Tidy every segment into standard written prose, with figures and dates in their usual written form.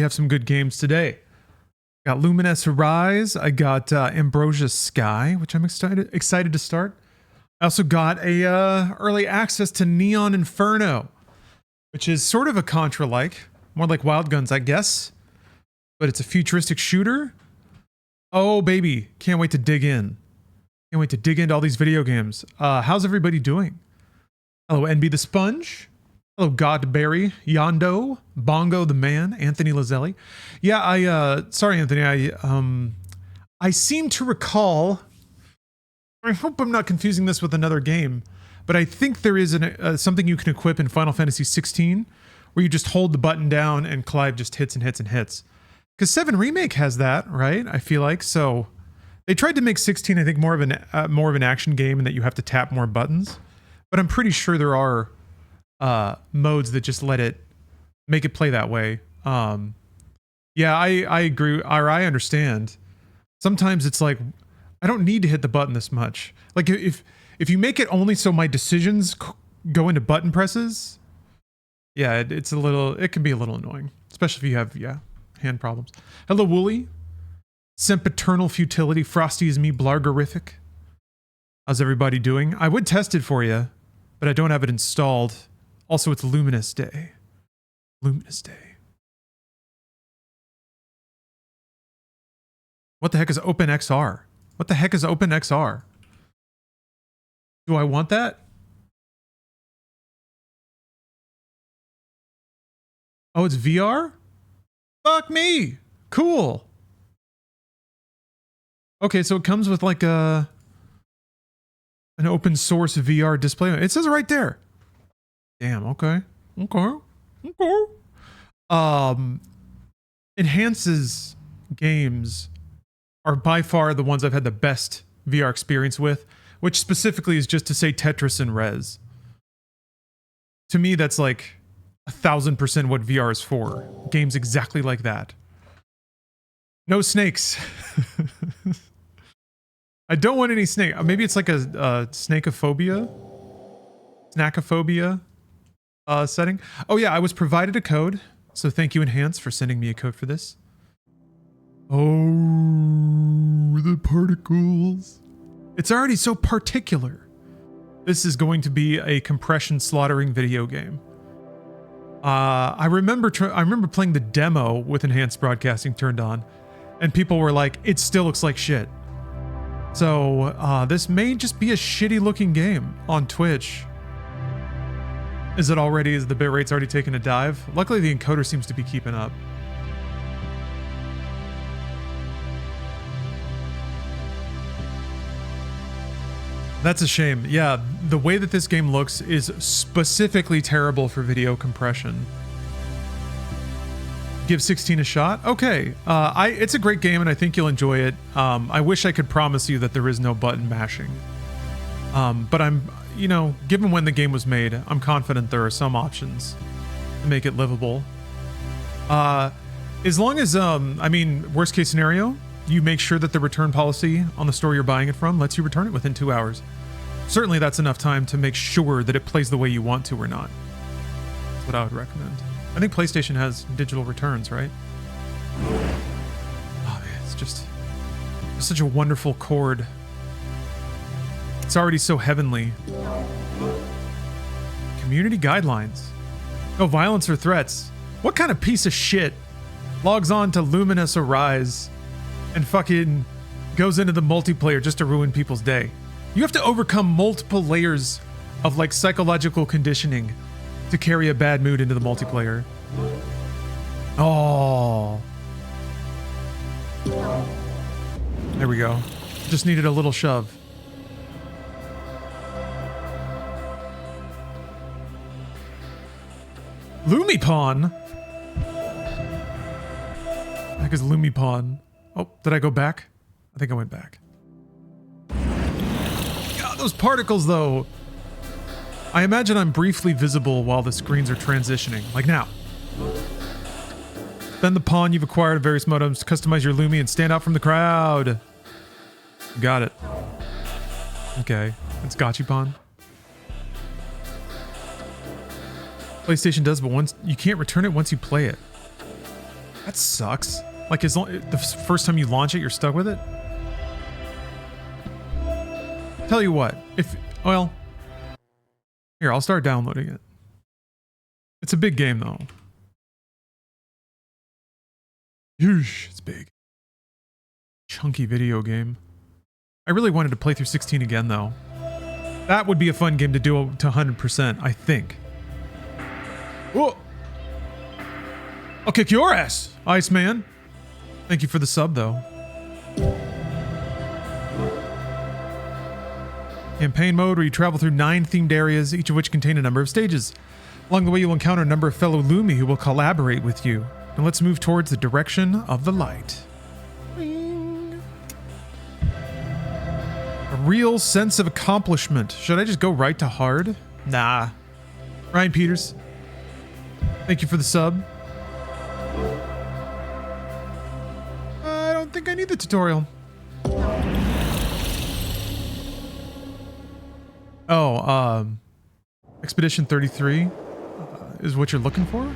have some good games today. Got Lumines Rise. I got Ambrosia Sky, which I'm excited to start. I also got a early access to Neon Inferno, which is sort of a Contra-like, more like Wild Guns, I guess. But it's a futuristic shooter. Oh, baby. Can't wait to dig in. Can't wait to dig into all these video games. How's everybody doing? Hello, NB the Sponge. Hello, Godberry, Yondo, Bongo the Man, Anthony Lazelli. Yeah, sorry, Anthony. I seem to recall, I hope I'm not confusing this with another game, but I think there is something you can equip in Final Fantasy 16 where you just hold the button down and Clive just hits and hits and hits. Because 7 Remake has that, right? I feel like. So they tried to make 16, I think, more of an action game and that you have to tap more buttons. But I'm pretty sure there are modes that just make it play that way. Yeah, I agree, or I understand. Sometimes it's like, I don't need to hit the button this much. Like if you make it only so my decisions go into button presses, yeah, it can be a little annoying, especially if you have, hand problems. Hello, Wooly. Sempiternal Futility, Frosty is me, Blargarific. How's everybody doing? I would test it for you, but I don't have it installed. Also, it's Luminous Day. Luminous Day. What the heck is OpenXR? What the heck is OpenXR? Do I want that? Oh, it's VR? Fuck me! Cool! Okay, so it comes with like an open source VR display. It says it right there. Damn, okay. Enhance's games are by far the ones I've had the best VR experience with, which specifically is just to say Tetris and Rez. To me, that's like 1,000% what VR is for. Games exactly like that. No snakes. I don't want any snake. Maybe it's like a snakeophobia? Snackophobia setting. Oh yeah, I was provided a code. So thank you, Enhance, for sending me a code for this. Oh, the particles. It's already so particular. This is going to be a compression slaughtering video game. I remember playing the demo with enhanced broadcasting turned on, and people were like, it still looks like shit. So this may just be a shitty looking game on Twitch. Is the bitrate's already taken a dive? Luckily the encoder seems to be keeping up. That's a shame. Yeah, the way that this game looks is specifically terrible for video compression. Give 16 a shot? Okay. It's a great game and I think you'll enjoy it. I wish I could promise you that there is no button mashing. But given when the game was made, I'm confident there are some options to make it livable. As long as, worst case scenario, you make sure that the return policy on the store you're buying it from lets you return it within 2 hours. Certainly that's enough time to make sure that it plays the way you want to or not. That's what I would recommend. I think PlayStation has digital returns, right? Oh man, it's such a wonderful chord. It's already so heavenly. Community guidelines. No violence or threats. What kind of piece of shit logs on to Luminous Rise and fucking goes into the multiplayer just to ruin people's day? You have to overcome multiple layers of like psychological conditioning to carry a bad mood into the multiplayer. Oh. There we go. Just needed a little shove. Lumipon? What the heck is Lumipon? Oh, did I go back? I think I went back. God, those particles though. I imagine I'm briefly visible while the screens are transitioning, like now. Then the pawn you've acquired at various modems to customize your Lumi and stand out from the crowd. Got it. Okay, it's Gachipon. PlayStation does, but once you can't return it once you play it. That sucks. Like the first time you launch it, you're stuck with it. Tell you what, well, here, I'll start downloading it. It's a big game though. Yeesh, it's big. Chunky video game. I really wanted to play through 16 again though. That would be a fun game to do to 100%, I think. Whoa. I'll kick your ass, Iceman. Thank you for the sub though. Campaign mode, where you travel through 9 themed areas, each of which contain a number of stages. Along the way, you'll encounter a number of fellow Lumi who will collaborate with you. Now let's move towards the direction of the light. Bing. A real sense of accomplishment. Should I just go right to hard? Nah. Ryan Peters, thank you for the sub. I don't think I need the tutorial. Oh, Expedition 33 is what you're looking for?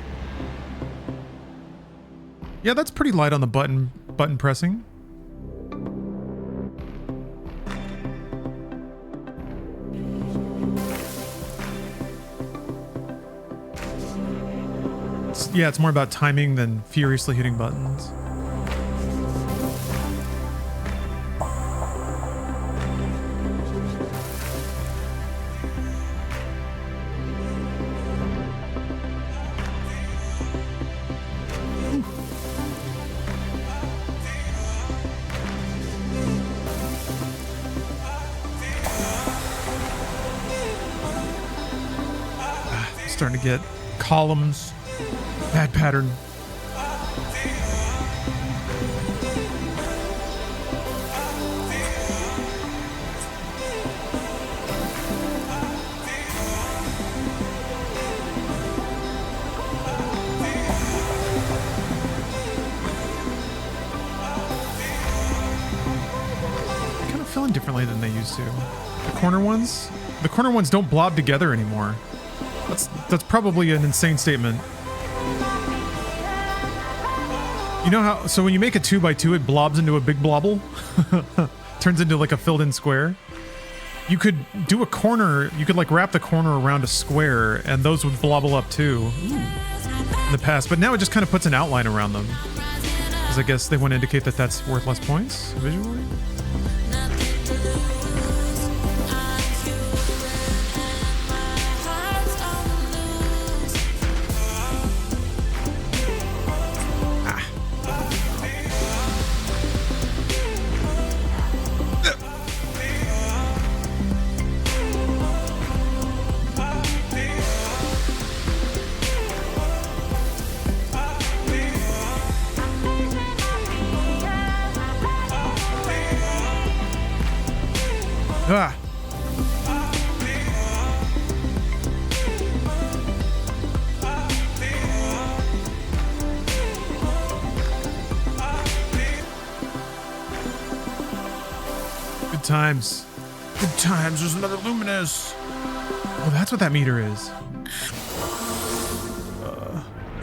Yeah, that's pretty light on the button pressing. It's more about timing than furiously hitting buttons. Starting to get columns, bad pattern. Kind of feeling differently than they used to. The corner ones don't blob together anymore. That's probably an insane statement. You know how, so when you make a 2x2, it blobs into a big blobble? Turns into like a filled in square. You could do a corner, you could like wrap the corner around a square and those would blobble up too. In the past, but now it just kind of puts an outline around them. Because I guess they want to indicate that that's worth less points visually. Ah. Good times. Good times. There's another Lumines. Oh, that's what that meter is.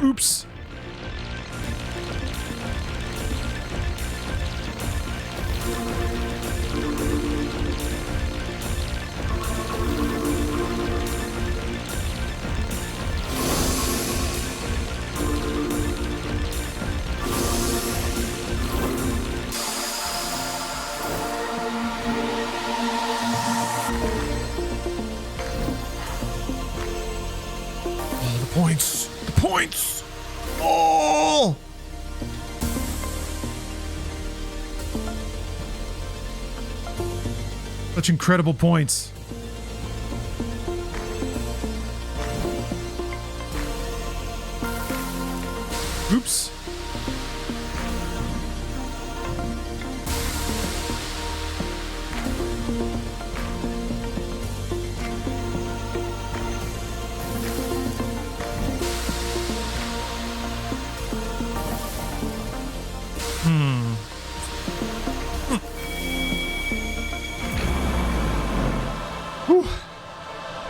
Oops. Points. The points. Oh! Such incredible points. Oops.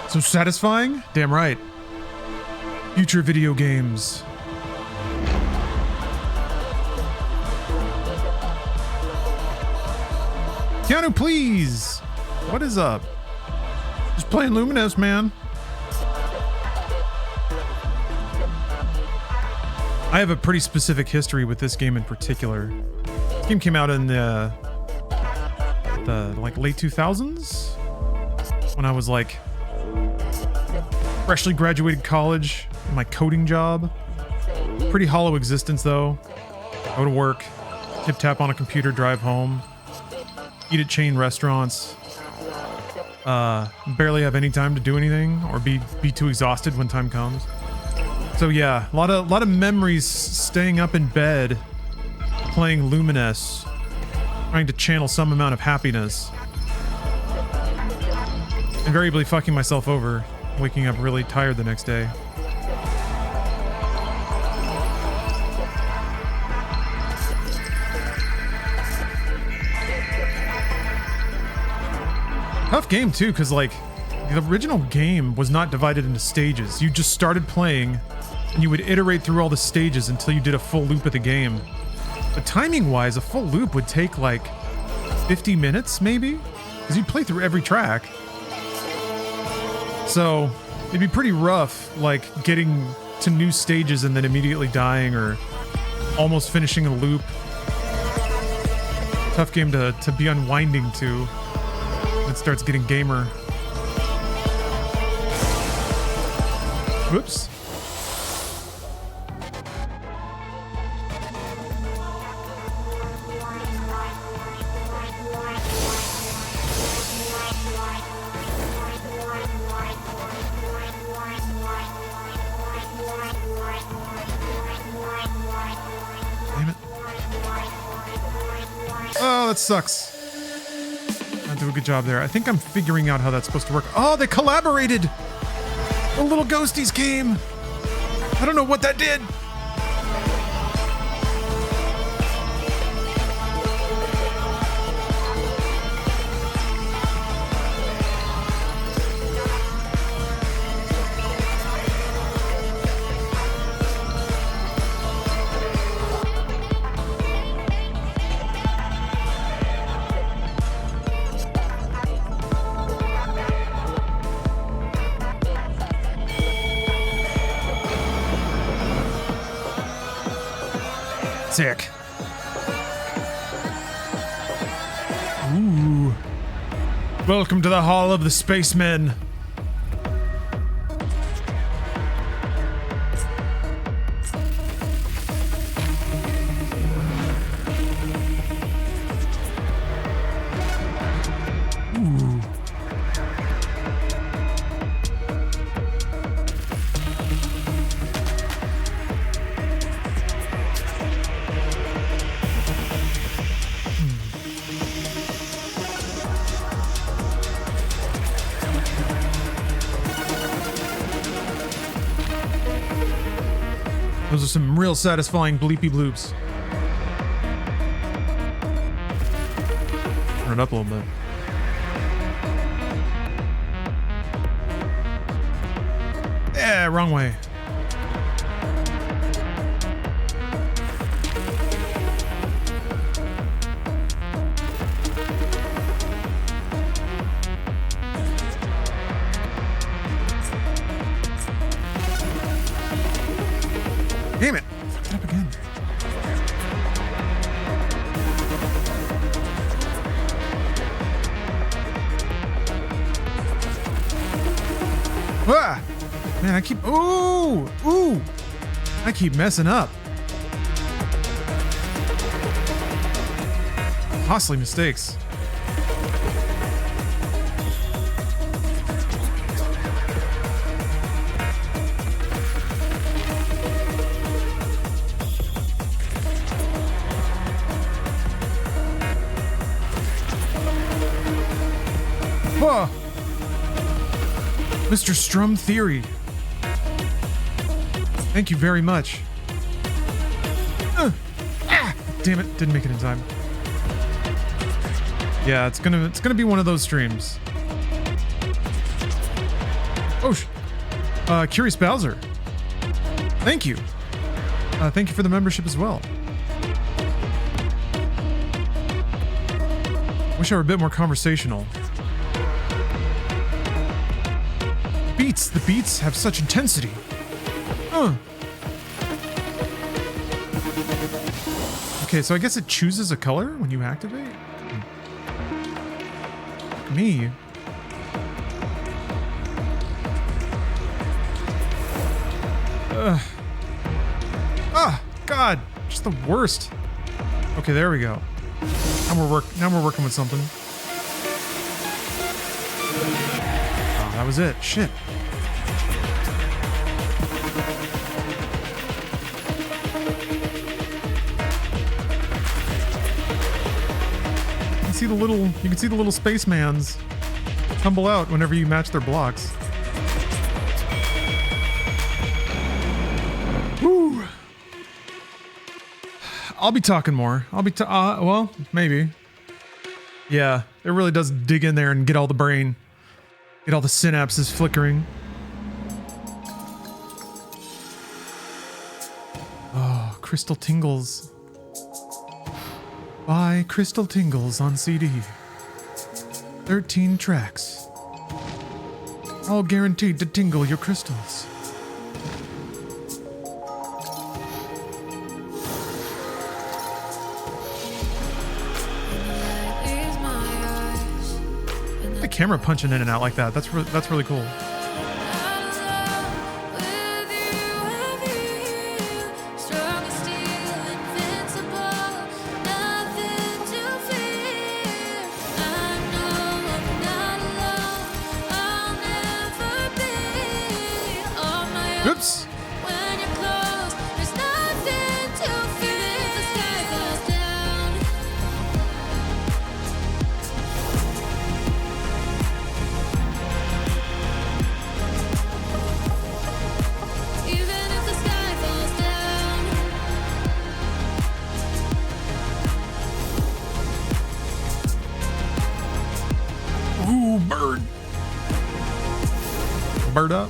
So satisfying? Damn right. Future video games. Keanu, please. What is up? Just playing Lumines, man. I have a pretty specific history with this game in particular. This game came out in the like late 2000s when I was like freshly graduated college, my coding job. Pretty hollow existence though. Go to work, tip tap on a computer, drive home, eat at chain restaurants. Barely have any time to do anything or be too exhausted when time comes. So yeah, a lot of memories staying up in bed, playing Lumines, trying to channel some amount of happiness. Invariably fucking myself over, waking up really tired the next day. Tough game too, because like the original game was not divided into stages. You just started playing and you would iterate through all the stages until you did a full loop of the game. But timing wise, a full loop would take like 50 minutes maybe, because you'd play through every track. So it'd be pretty rough, like getting to new stages and then immediately dying or almost finishing a loop. Tough game to be unwinding to. It starts getting gamer. Whoops. Damn it. Oh, that sucks. I do a good job there. I think I'm figuring out how that's supposed to work. Oh, they collaborated! The little ghosties came! I don't know what that did! Sick. Ooh. Welcome to the Hall of the Spacemen. Ooh. Those are some real satisfying bleepy bloops. Turn it up a little bit. Yeah, wrong way. Damn it! Fucked it up again. Ah! Man, I keep... Ooh! Ooh! I keep messing up. Costly mistakes. Whoa. Mr. Strum Theory. Thank you very much. Damn it, didn't make it in time. Yeah, it's gonna be one of those streams. Oh, Curious Bowser. Thank you. Thank you for the membership as well. Wish I were a bit more conversational. Beats. The beats have such intensity. Okay, so I guess it chooses a color when you activate? Me? Ah, God, just the worst. Okay, there we go. Now we're working with something. Oh, that was it. Shit. You can see the little spacemans tumble out whenever you match their blocks. Woo! I'll be talking more. Well, maybe. Yeah, it really does dig in there and get all the brain. Get all the synapses flickering. Oh, Crystal Tingles. Buy Crystal Tingles on CD. 13 tracks. All guaranteed to tingle your crystals. The camera punching in and out like that. That's really cool. Oops. Ooh, bird. Bird up.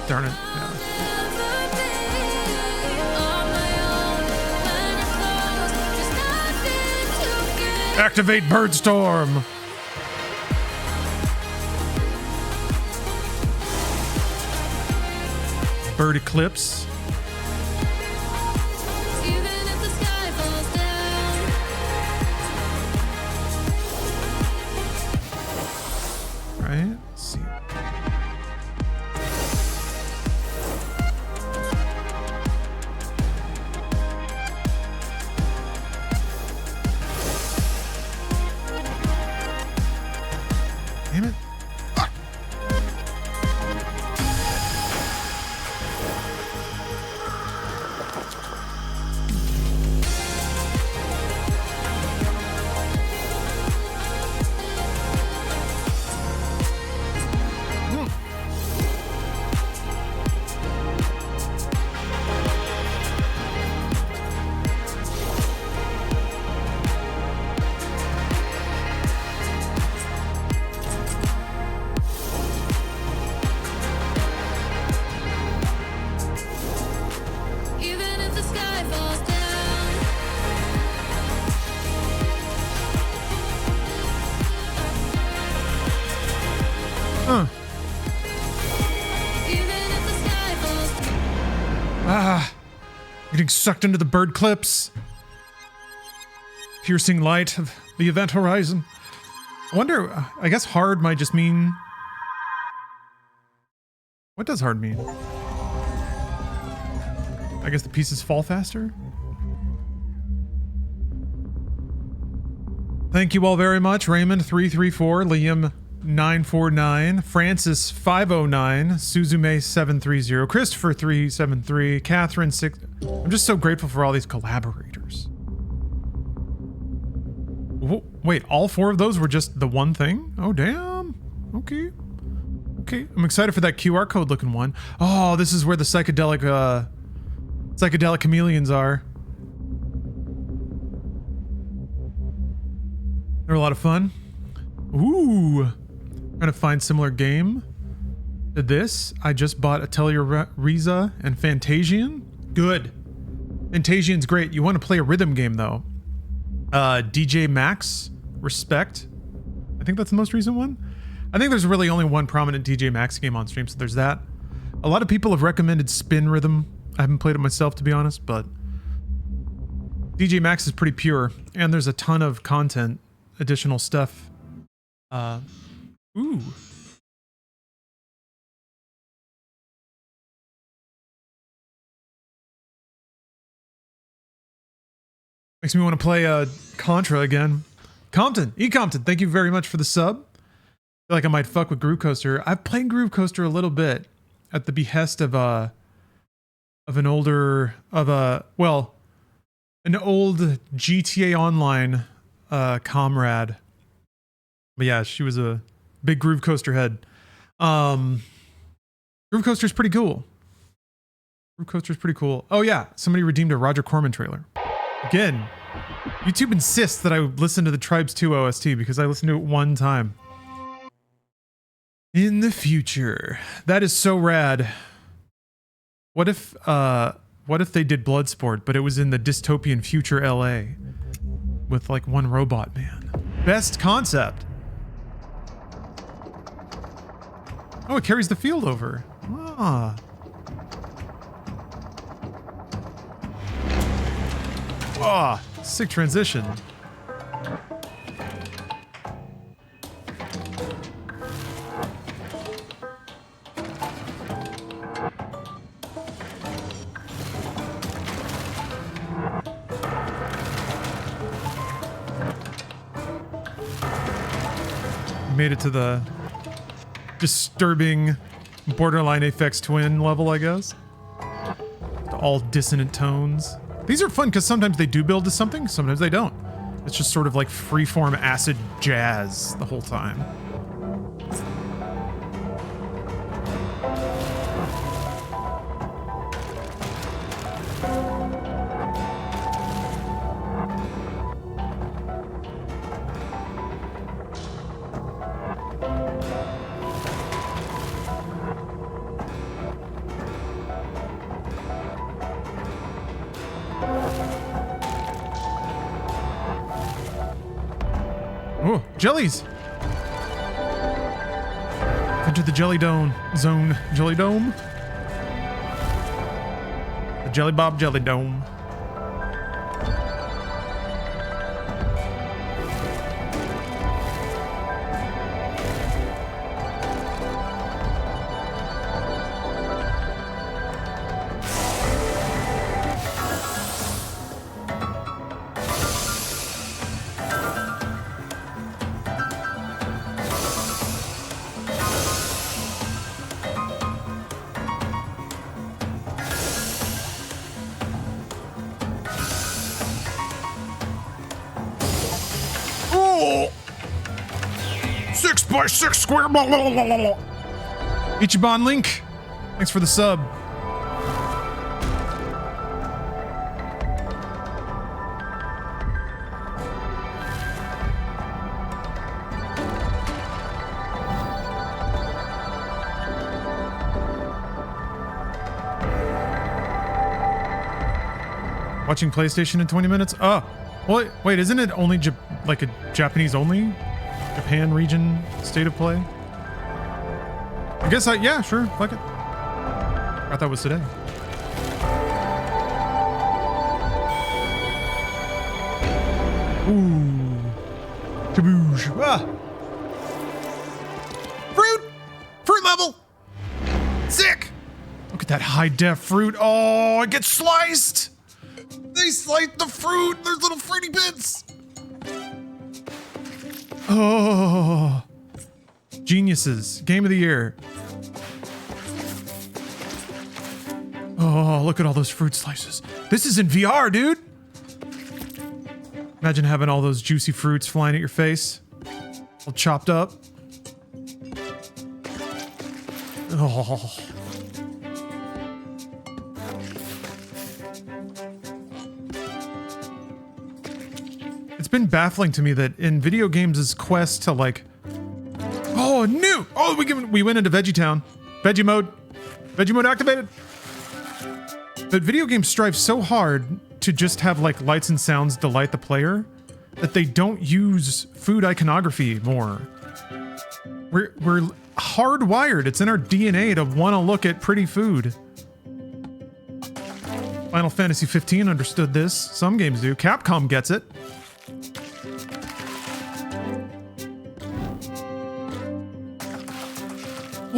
Darn it. Yeah. Activate Birdstorm. Bird Eclipse. Right? Let's see. Damn it. Ah. Getting sucked into the bird clips. Piercing light of the event horizon. I wonder, I guess hard might just mean... What does hard mean? I guess the pieces fall faster? Thank you all very much. Raymond 334, Liam 949, Francis 509, Suzume 730, Christopher 373, Catherine 6. I'm just so grateful for all these collaborators. Wait, all 4 of those were just the one thing? Oh damn. Okay. Okay, I'm excited for that QR code looking one. Oh, this is where the psychedelic chameleons are. They're a lot of fun. Ooh. Trying to find similar game to this. I just bought Atelier Riza and Fantasian. Good. Fantasian's great. You want to play a rhythm game though. DJ Max, Respect. I think that's the most recent one. I think there's really only one prominent DJ Max game on stream, so there's that. A lot of people have recommended Spin Rhythm. I haven't played it myself, to be honest, but DJ Max is pretty pure, and there's a ton of content, additional stuff. Ooh. Makes me want to play Contra again. Compton, Compton, thank you very much for the sub. I feel like I might fuck with Groove Coaster. I've played Groove Coaster a little bit at the behest of an old GTA Online comrade. But yeah, she was a big Groove Coaster head. Groove Coaster's pretty cool. Groove Coaster's pretty cool. Oh yeah, somebody redeemed a Roger Corman trailer. Again, YouTube insists that I listen to the Tribes 2 OST because I listened to it one time. In the future. That is so rad. What if they did Bloodsport, but it was in the dystopian future LA with like one robot man? Best concept. Oh, it carries the field over. Ah. Oh, sick transition. Made it to the disturbing borderline Aphex Twin level, I guess. All dissonant tones. These are fun because sometimes they do build to something, sometimes they don't. It's just sort of like freeform acid jazz the whole time. Oh, jellies! Enter the Jelly Dome zone. Jelly Dome? The Jelly Bob Jelly Dome. Six square. Ichiban Link, thanks for the sub. Watching PlayStation in 20 minutes? Oh, wait, isn't it only like a Japanese only? Japan region state of play? I guess yeah, sure, fuck it. I thought it was today. Ooh. Kaboosh. Ah. Fruit level! Sick! Look at that high def fruit. Oh, it gets sliced! They slice the fruit! There's little fruity bits! Oh, geniuses. Game of the year. Oh, look at all those fruit slices. This is in VR, dude. Imagine having all those juicy fruits flying at your face. All chopped up. Oh. It's been baffling to me that in video games' quest to like knew? Oh, we went into Veggie Town. Veggie mode. Veggie mode activated. But video games strive so hard to just have like lights and sounds delight the player that they don't use food iconography more. We're hardwired. It's in our DNA to want to look at pretty food. Final Fantasy 15 understood this. Some games do. Capcom gets it.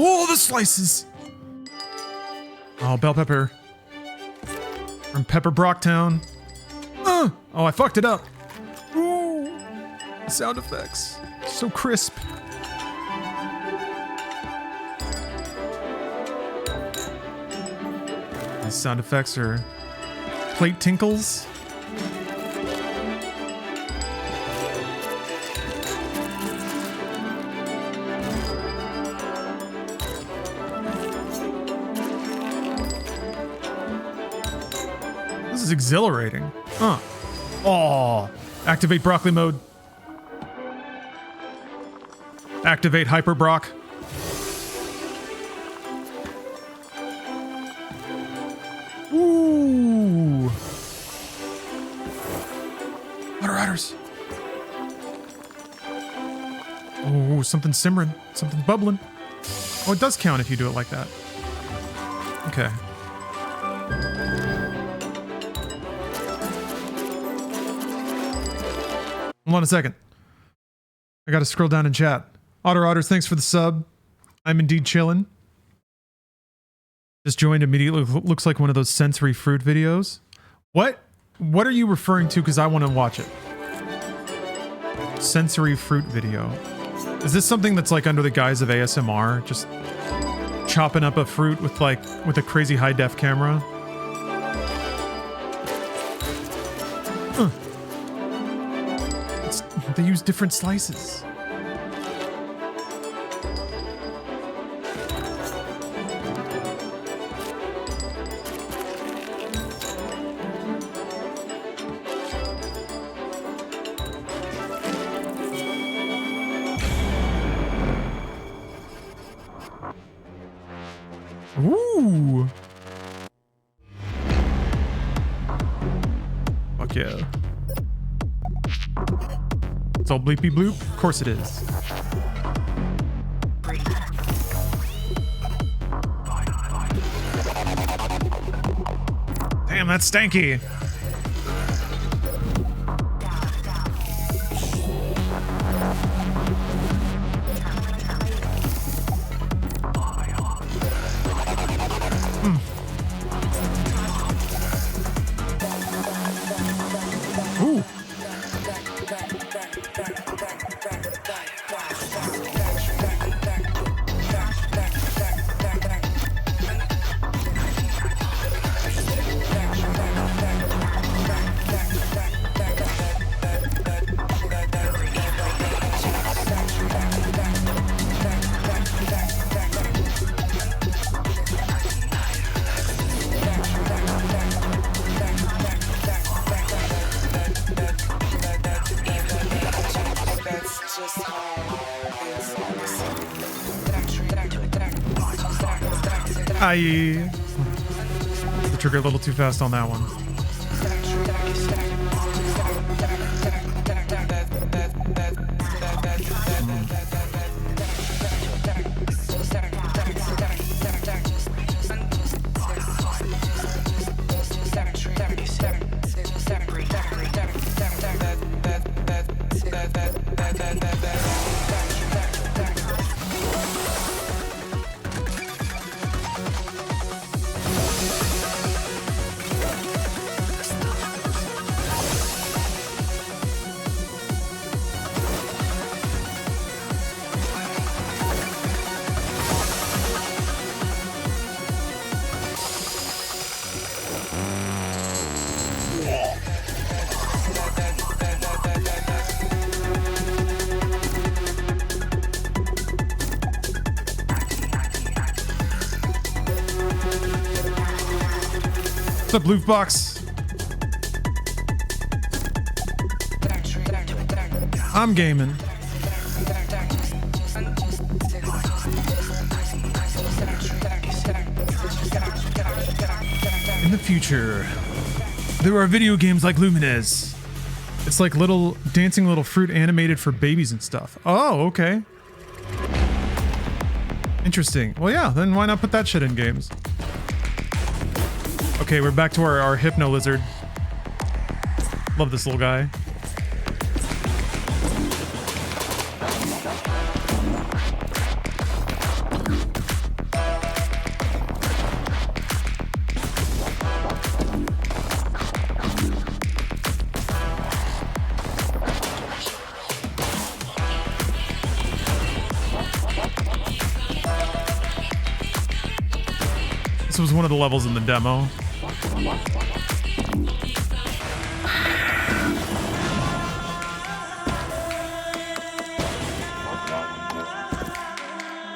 Oh, the slices. Oh, bell pepper. From Pepper Brocktown. Oh, I fucked it up. Ooh, the sound effects. So crisp. These sound effects are plate tinkles. This is exhilarating. Huh. Oh, activate broccoli mode. Activate hyper brock. Ooh. Water riders. Oh, something's simmering. Something's bubbling. Oh, it does count if you do it like that. Okay. Hold on a second. I gotta scroll down in chat. Otter Otters, thanks for the sub. I'm indeed chillin'. Just joined immediately. Looks like one of those sensory fruit videos. What are you referring to? Because I want to watch it. Sensory fruit video. Is this something that's like under the guise of ASMR? Just chopping up a fruit with a crazy high def camera? They use different slices. Ooh. Fuck yeah. It's all bleepy bloop? Of course it is. Damn, that's stanky. Ooh. I trigger a little too fast on that one. What's up, Blue Box? I'm gaming. In the future, there are video games like Lumines. It's like little dancing little fruit animated for babies and stuff. Oh, okay. Interesting. Well, yeah, then why not put that shit in games? Okay, we're back to our hypno lizard. Love this little guy. This was one of the levels in the demo.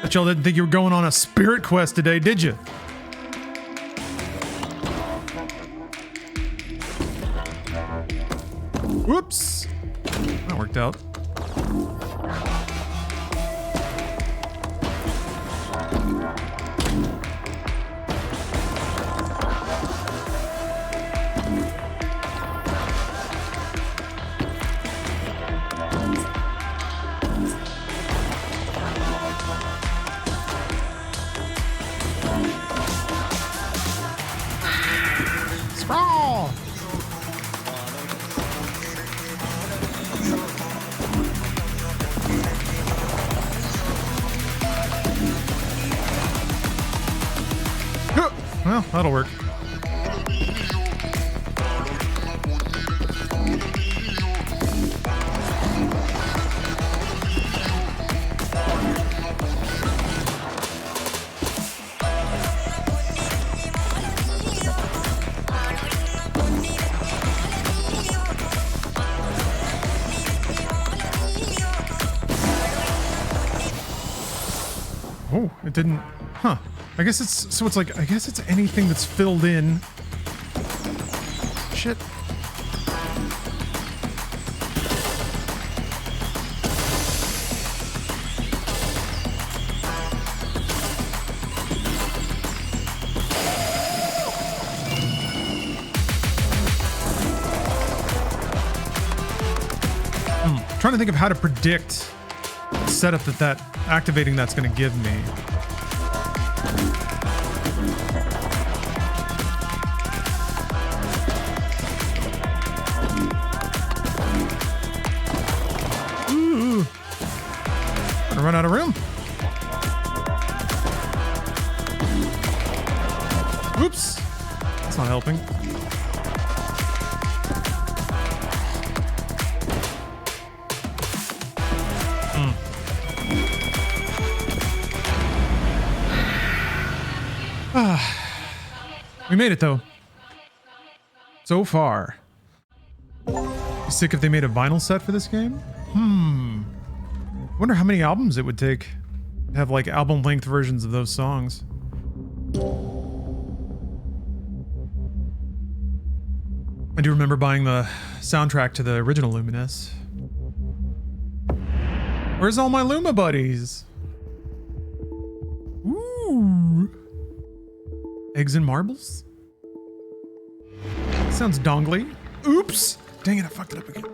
Bet y'all didn't think you were going on a spirit quest today, did you? Whoops. That worked out. Sprawl! Well, that'll work. Oh, it didn't. Huh. I guess it's. So it's like. I guess it's anything that's filled in. Shit. Trying to think of how to predict the setup that activating that's going to give me. Ooh. Gonna run out of room. Oops. That's not helping. We made it though. So far. Be sick if they made a vinyl set for this game? Wonder how many albums it would take to have like album length versions of those songs. I do remember buying the soundtrack to the original Lumines. Where's all my Luma buddies? Ooh. Eggs and marbles? Sounds dongly. Oops! Dang it, I fucked it up again.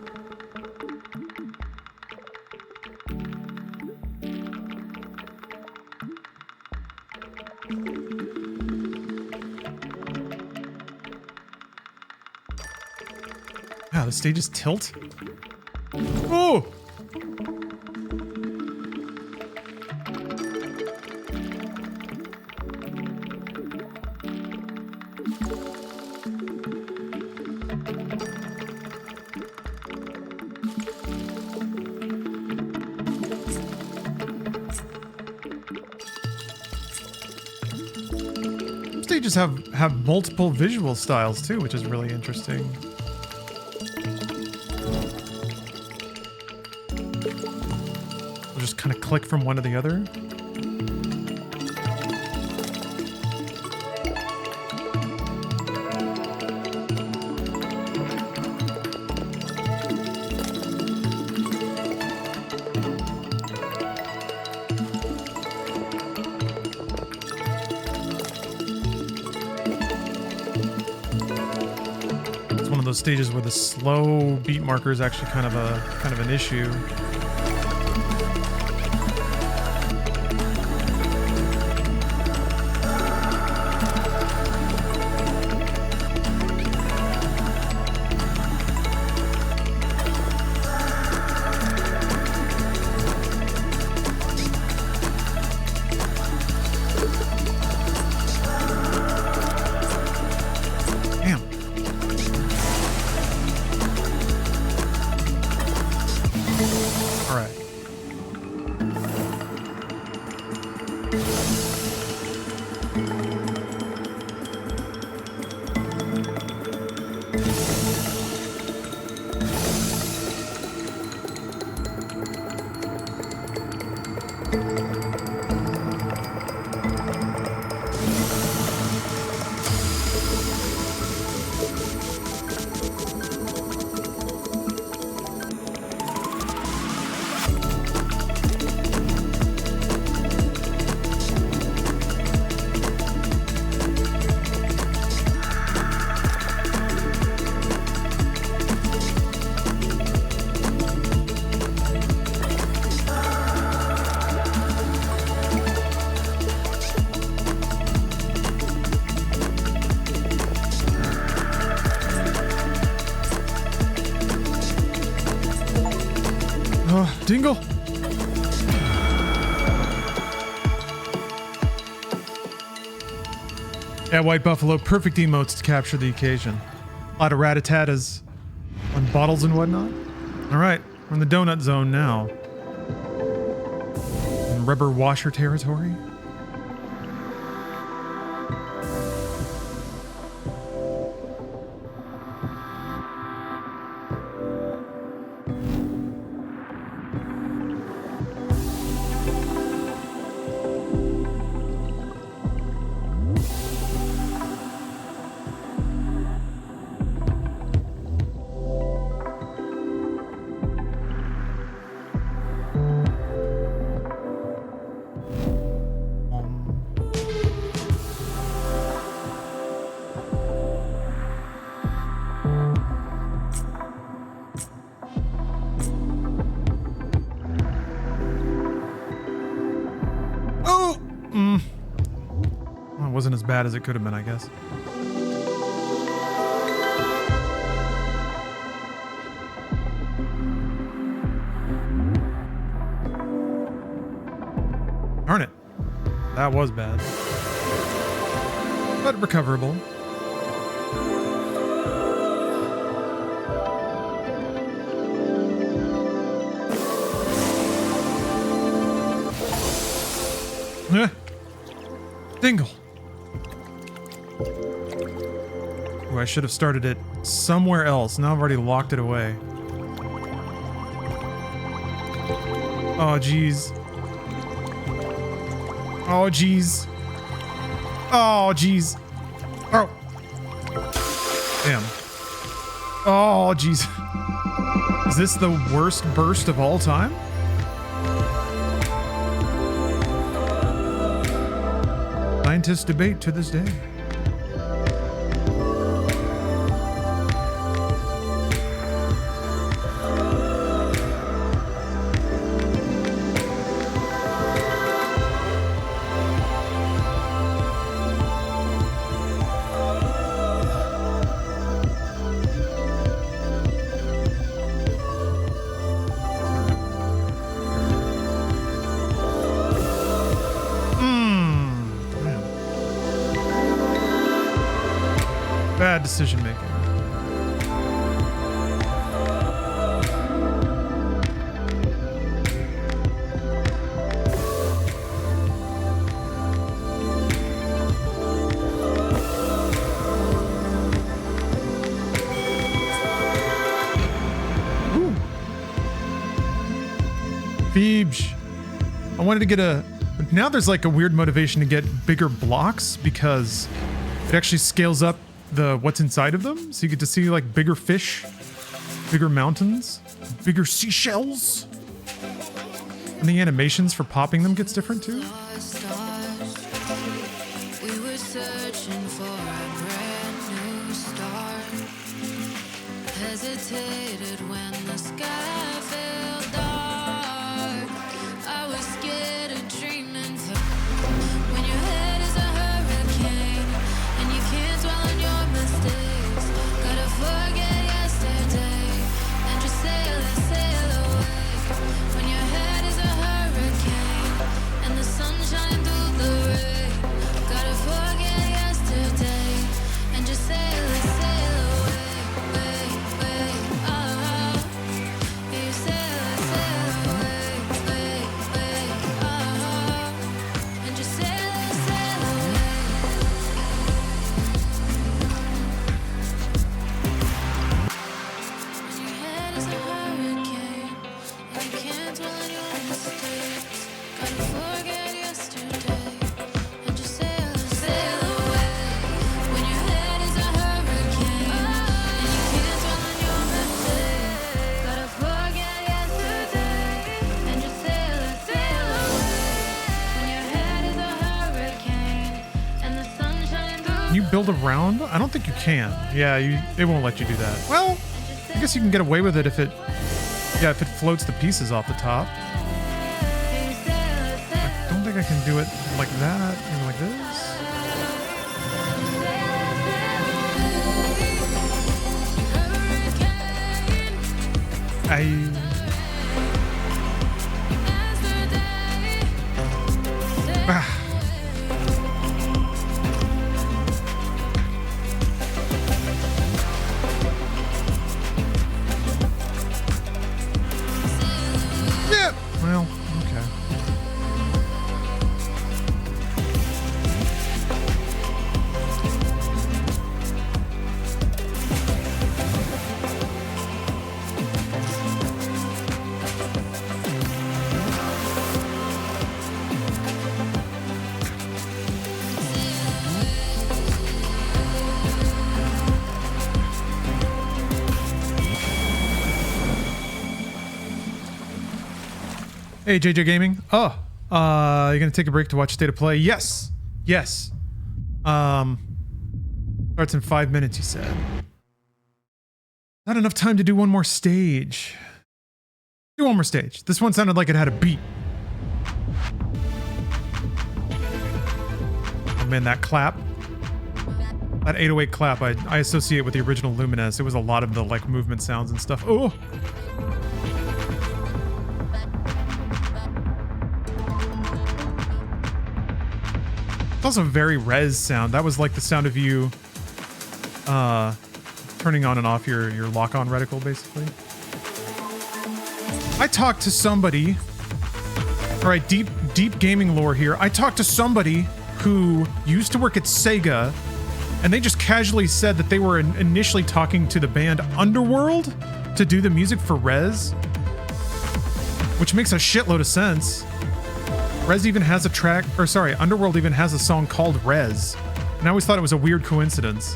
Wow, the stages tilt? Oh! Stages have multiple visual styles too, which is really interesting. We'll just kind of click from one to the other. those stages where the slow beat marker is actually kind of an issue. Dingle. Yeah, White Buffalo, perfect emotes to capture the occasion. A lot of rat-a-tatas on bottles and whatnot. All right, we're in the donut zone now. In rubber washer territory. Wasn't as bad as it could have been, I guess. Darn it. That was bad. But recoverable. Dingle. Ooh, I should have started it somewhere else. Now I've already locked it away. Oh, jeez. Oh, jeez. Oh, jeez. Oh. Damn. Oh, jeez. Is this the worst burst of all time? Scientists debate to this day. Bad decision making. Phoebes. I wanted to get a... Now there's like a weird motivation to get bigger blocks because it actually scales up what's inside of them, so you get to see like bigger fish, bigger mountains, bigger seashells, and the animations for popping them gets different too. Hesitated when the sky fell dark. I was scared of dreaming. When your head is a hurricane and you can't dwell on your mistakes, gotta forget yesterday and just sail away. When your head is a hurricane and the sunshine through the rain, gotta forget yesterday and just sail away. Can you build around? I don't think you can. Yeah, they won't let you do that. Well, I guess you can get away with it if it floats the pieces off the top. I don't think I can do it like that, maybe like this. Well, okay. Hey, JJ Gaming. Oh, you're gonna take a break to watch State of Play? Yes. Yes. Starts in 5 minutes, you said. Not enough time to do one more stage. Do one more stage. This one sounded like it had a beat. Oh man, that clap. That 808 clap I associate with the original Lumines. It was a lot of the like movement sounds and stuff. Oh! It's also a very res sound. That was like the sound of you turning on and off your lock-on reticle, basically. I talked to somebody. All right, deep gaming lore here. I talked to somebody who used to work at Sega, and they just casually said that they were initially talking to the band Underworld to do the music for Rez, which makes a shitload of sense. Rez even has a track, or sorry, Underworld even has a song called Rez. And I always thought it was a weird coincidence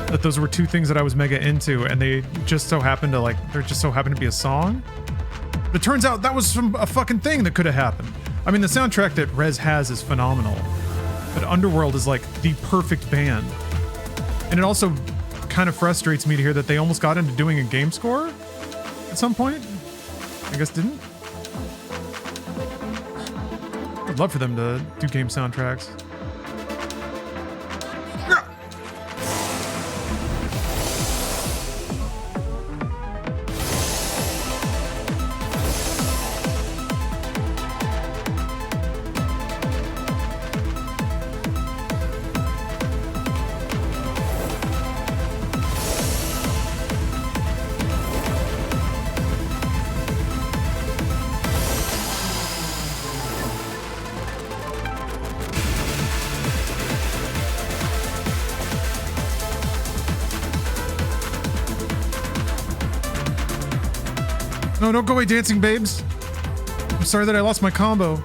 that those were two things that I was mega into, and they just so happened to there just so happened to be a song. But it turns out that was a fucking thing that could have happened. I mean, the soundtrack that Rez has is phenomenal, but Underworld is like the perfect band. And it also kind of frustrates me to hear that they almost got into doing a game score at some point. I guess didn't. I'd love for them to do game soundtracks. No, don't go away, dancing babes. I'm sorry that I lost my combo.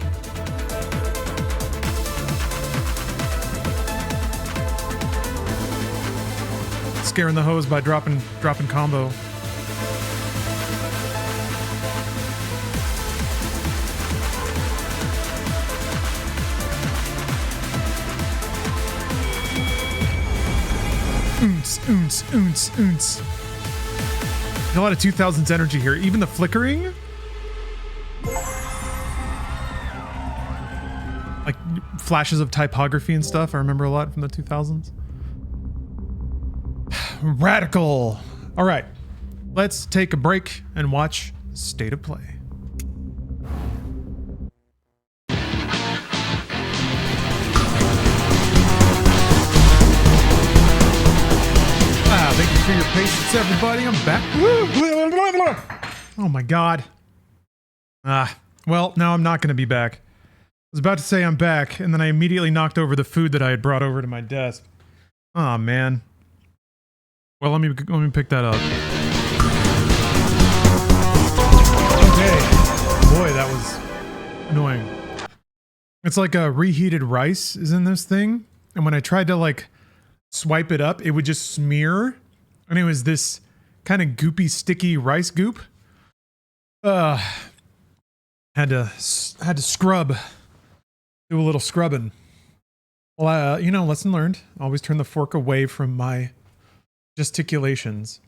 Scaring the hose by dropping combo. Oons, oons, oons, oons. A lot of 2000s energy here. Even the flickering. Like flashes of typography and stuff. I remember a lot from the 2000s. Radical. All right. Let's take a break and watch State of Play. Thank you for your patience, everybody. I'm back. Oh my god. Well, now I'm not going to be back. I was about to say I'm back, and then I immediately knocked over the food that I had brought over to my desk. Oh man. Well, let me pick that up. Okay. Boy, that was annoying. It's like a reheated rice is in this thing, and when I tried to like swipe it up, it would just smear. And it was this kind of goopy, sticky rice goop. Had to scrub. Do a little scrubbing. Well, you know, lesson learned. Always turn the fork away from my gesticulations.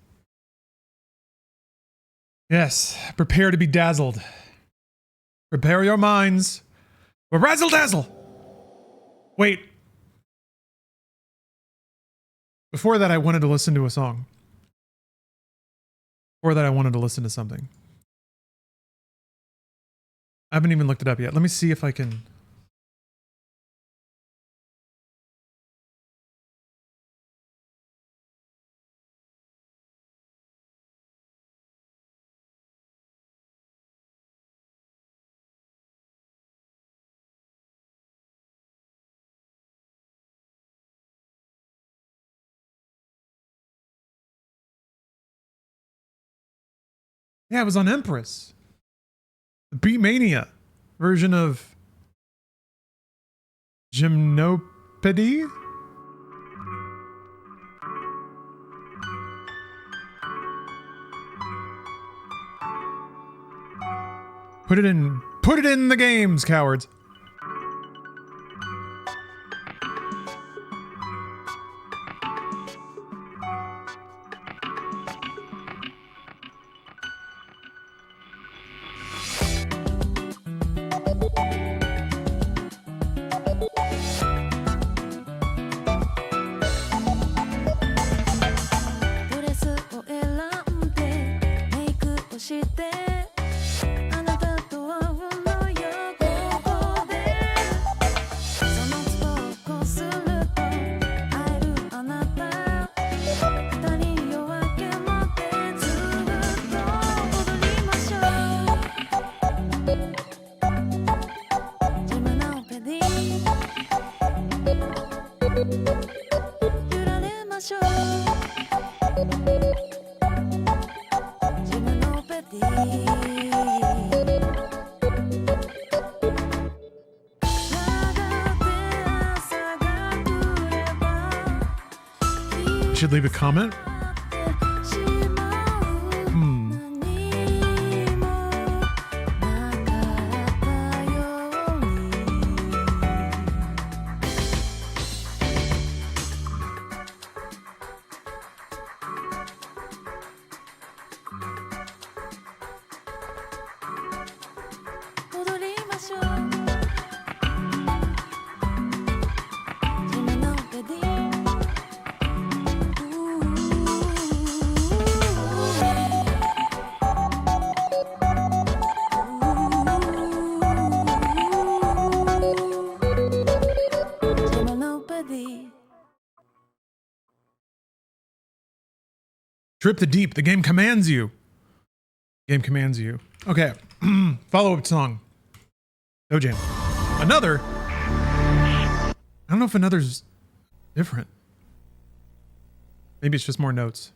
Yes, prepare to be dazzled. Prepare your minds for razzle dazzle. Wait. Before that, I wanted to listen to a song. Before that, I wanted to listen to something. I haven't even looked it up yet. Let me see if I can. Yeah, it was on Empress. The Beatmania version of Gymnopédie? Put it in the games, cowards. Should leave a comment. Trip the deep. The game commands you. Game commands you. Okay. Follow-up song. No jam. Another. I don't know if another's different. Maybe it's just more notes.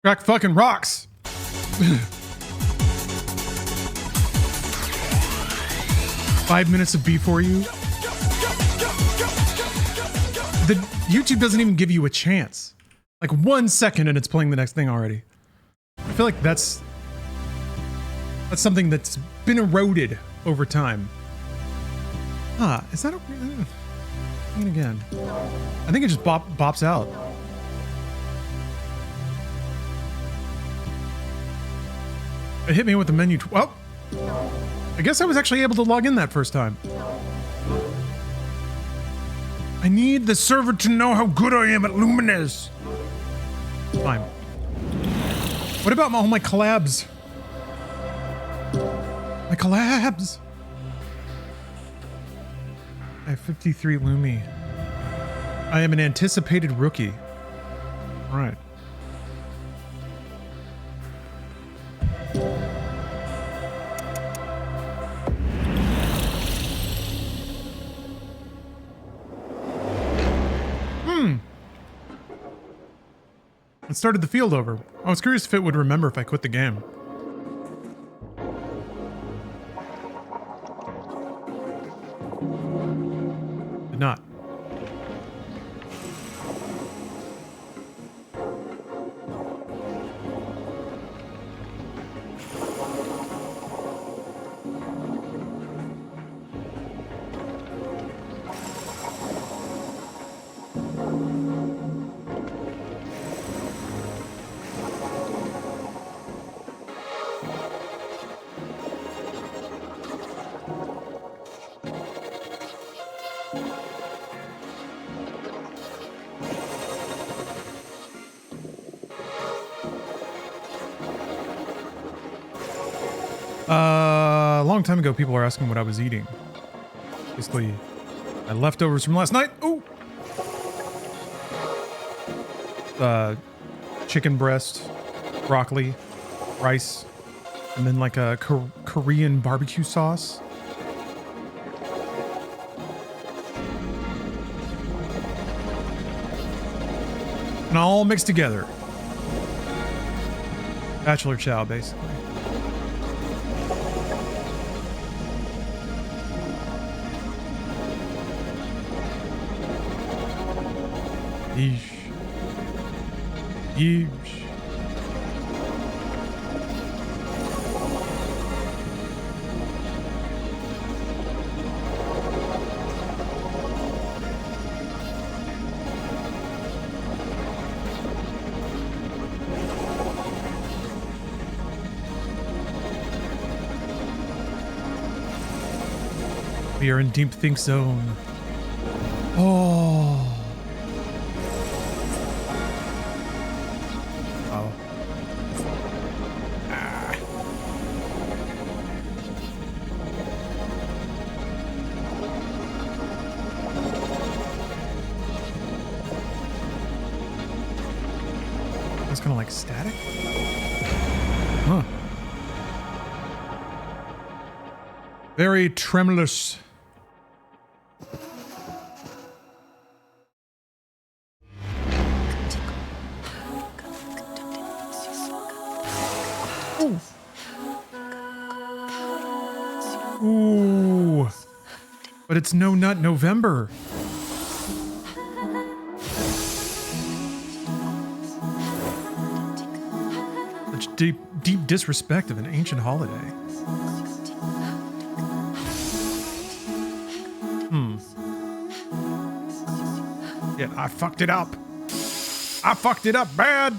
Crack fucking rocks. Five minutes of before you. The YouTube doesn't even give you a chance. Like 1 second and it's playing the next thing already. I feel like that's something that's been eroded over time. Huh, is that a and again? I think it just bops out. It hit me with the menu. Well, I guess I was actually able to log in that first time. I need the server to know how good I am at Lumines. Fine. What about all my collabs? My collabs. I have 53 Lumi. I am an anticipated rookie. All right. It started the field over. I was curious if it would remember if I quit the game. Did not. A long time ago, people were asking what I was eating. Basically, my leftovers from last night. Ooh! Chicken breast, broccoli, rice, and then like a Korean barbecue sauce. And all mixed together. Bachelor chow, basically. Yeesh. Yeesh. We are in deep think zone. Oh. Oh. Ah. It's kind of like static. Huh. Very tremulous. Ooh. But it's No Nut November. Such deep disrespect of an ancient holiday. Yeah, I fucked it up. I fucked it up bad.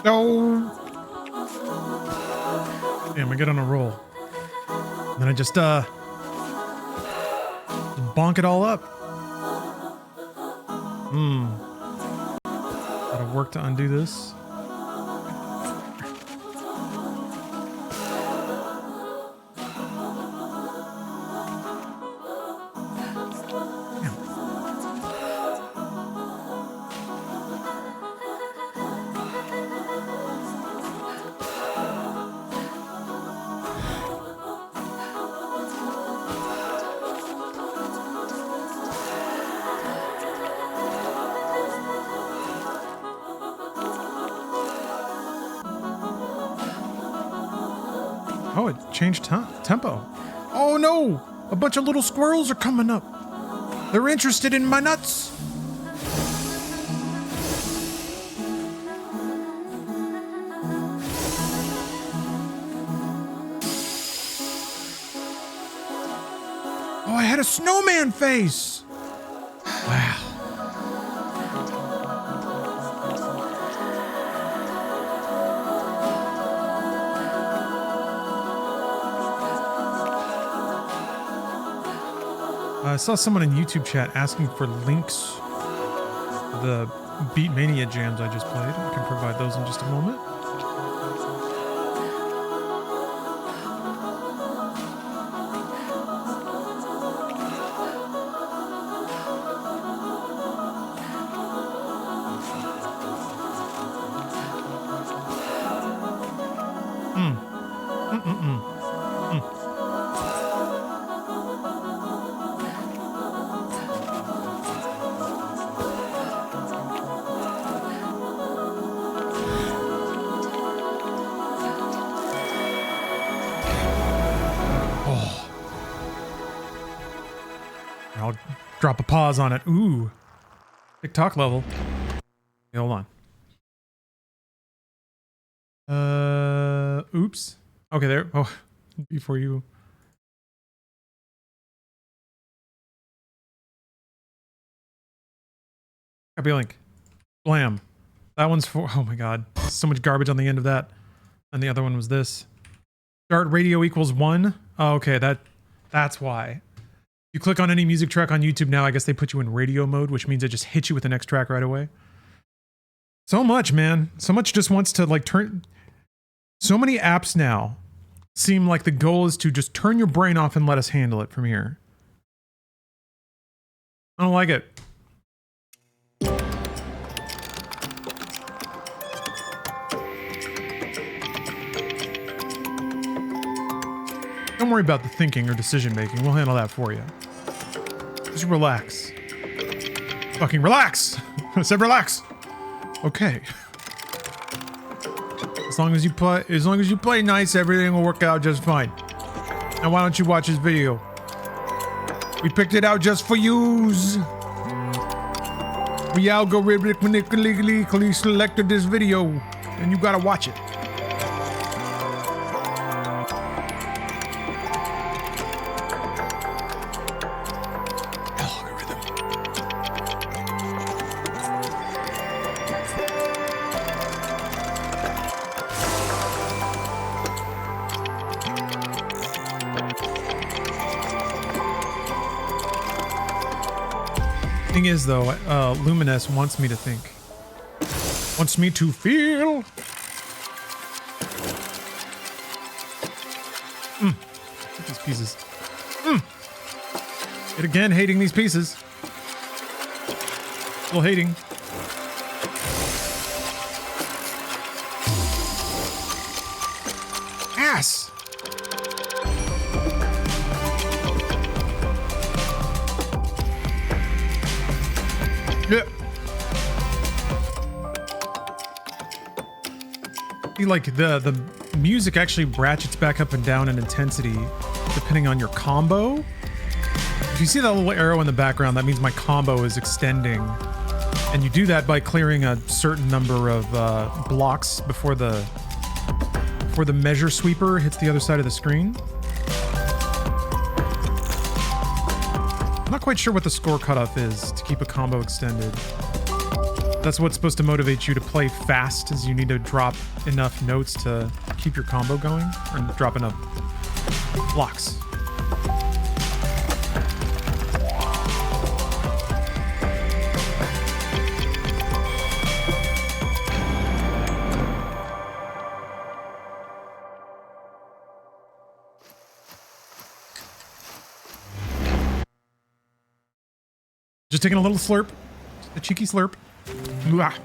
No. Damn, I get on a roll. And then I just bonk it all up. Lot of work to undo this. Oh, it changed tempo. Oh no! A bunch of little squirrels are coming up. They're interested in my nuts. Oh, I had a snowman face. Wow. I saw someone in YouTube chat asking for links to the Beatmania jams I just played. I can provide those in just a moment. I'll drop a pause on it. Ooh. TikTok level. Okay, hold on. Oops. Okay, there. Oh, before you. Copy link. Blam. That one's for. Oh my god. So much garbage on the end of that. And the other one was this. Start radio equals 1. Oh, okay, that's why. You click on any music track on YouTube now, I guess they put you in radio mode, which means it just hits you with the next track right away. So much, man. So much just wants to like turn. So many apps now seem like the goal is to just turn your brain off and let us handle it from here. I don't like it. Don't worry about the thinking or decision making. We'll handle that for you. Just relax. Fucking relax! I said relax! Okay. As long as you play nice, everything will work out just fine. Now why don't you watch this video? We picked it out just for yous. We algorithmically selected this video, and you gotta watch it. Thing is though, Lumines wants me to think. Wants me to feel. Look at these pieces. Yet again, hating these pieces. Still hating. Ass! Yeah. Like the music actually ratchets back up and down in intensity depending on your combo. If you see that little arrow in the background, that means my combo is extending. And you do that by clearing a certain number of blocks before the measure sweeper hits the other side of the screen. I'm not quite sure what the score cutoff is to keep a combo extended. That's what's supposed to motivate you to play fast, is you need to drop enough notes to keep your combo going, or drop enough blocks. Just taking a little slurp. Just a cheeky slurp. Mwah.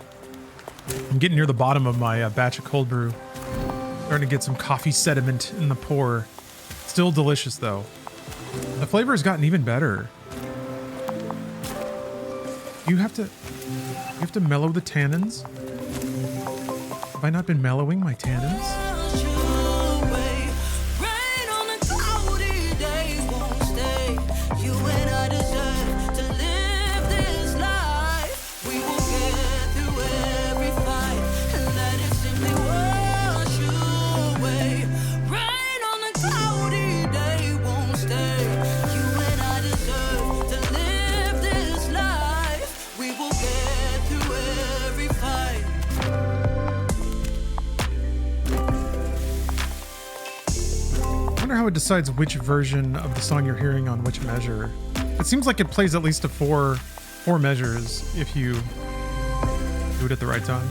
I'm getting near the bottom of my batch of cold brew. Starting to get some coffee sediment in the pour. Still delicious though. The flavor has gotten even better. You have to mellow the tannins. Have I not been mellowing my tannins? How it decides which version of the song you're hearing on which measure. It seems like it plays at least to four measures if you do it at the right time.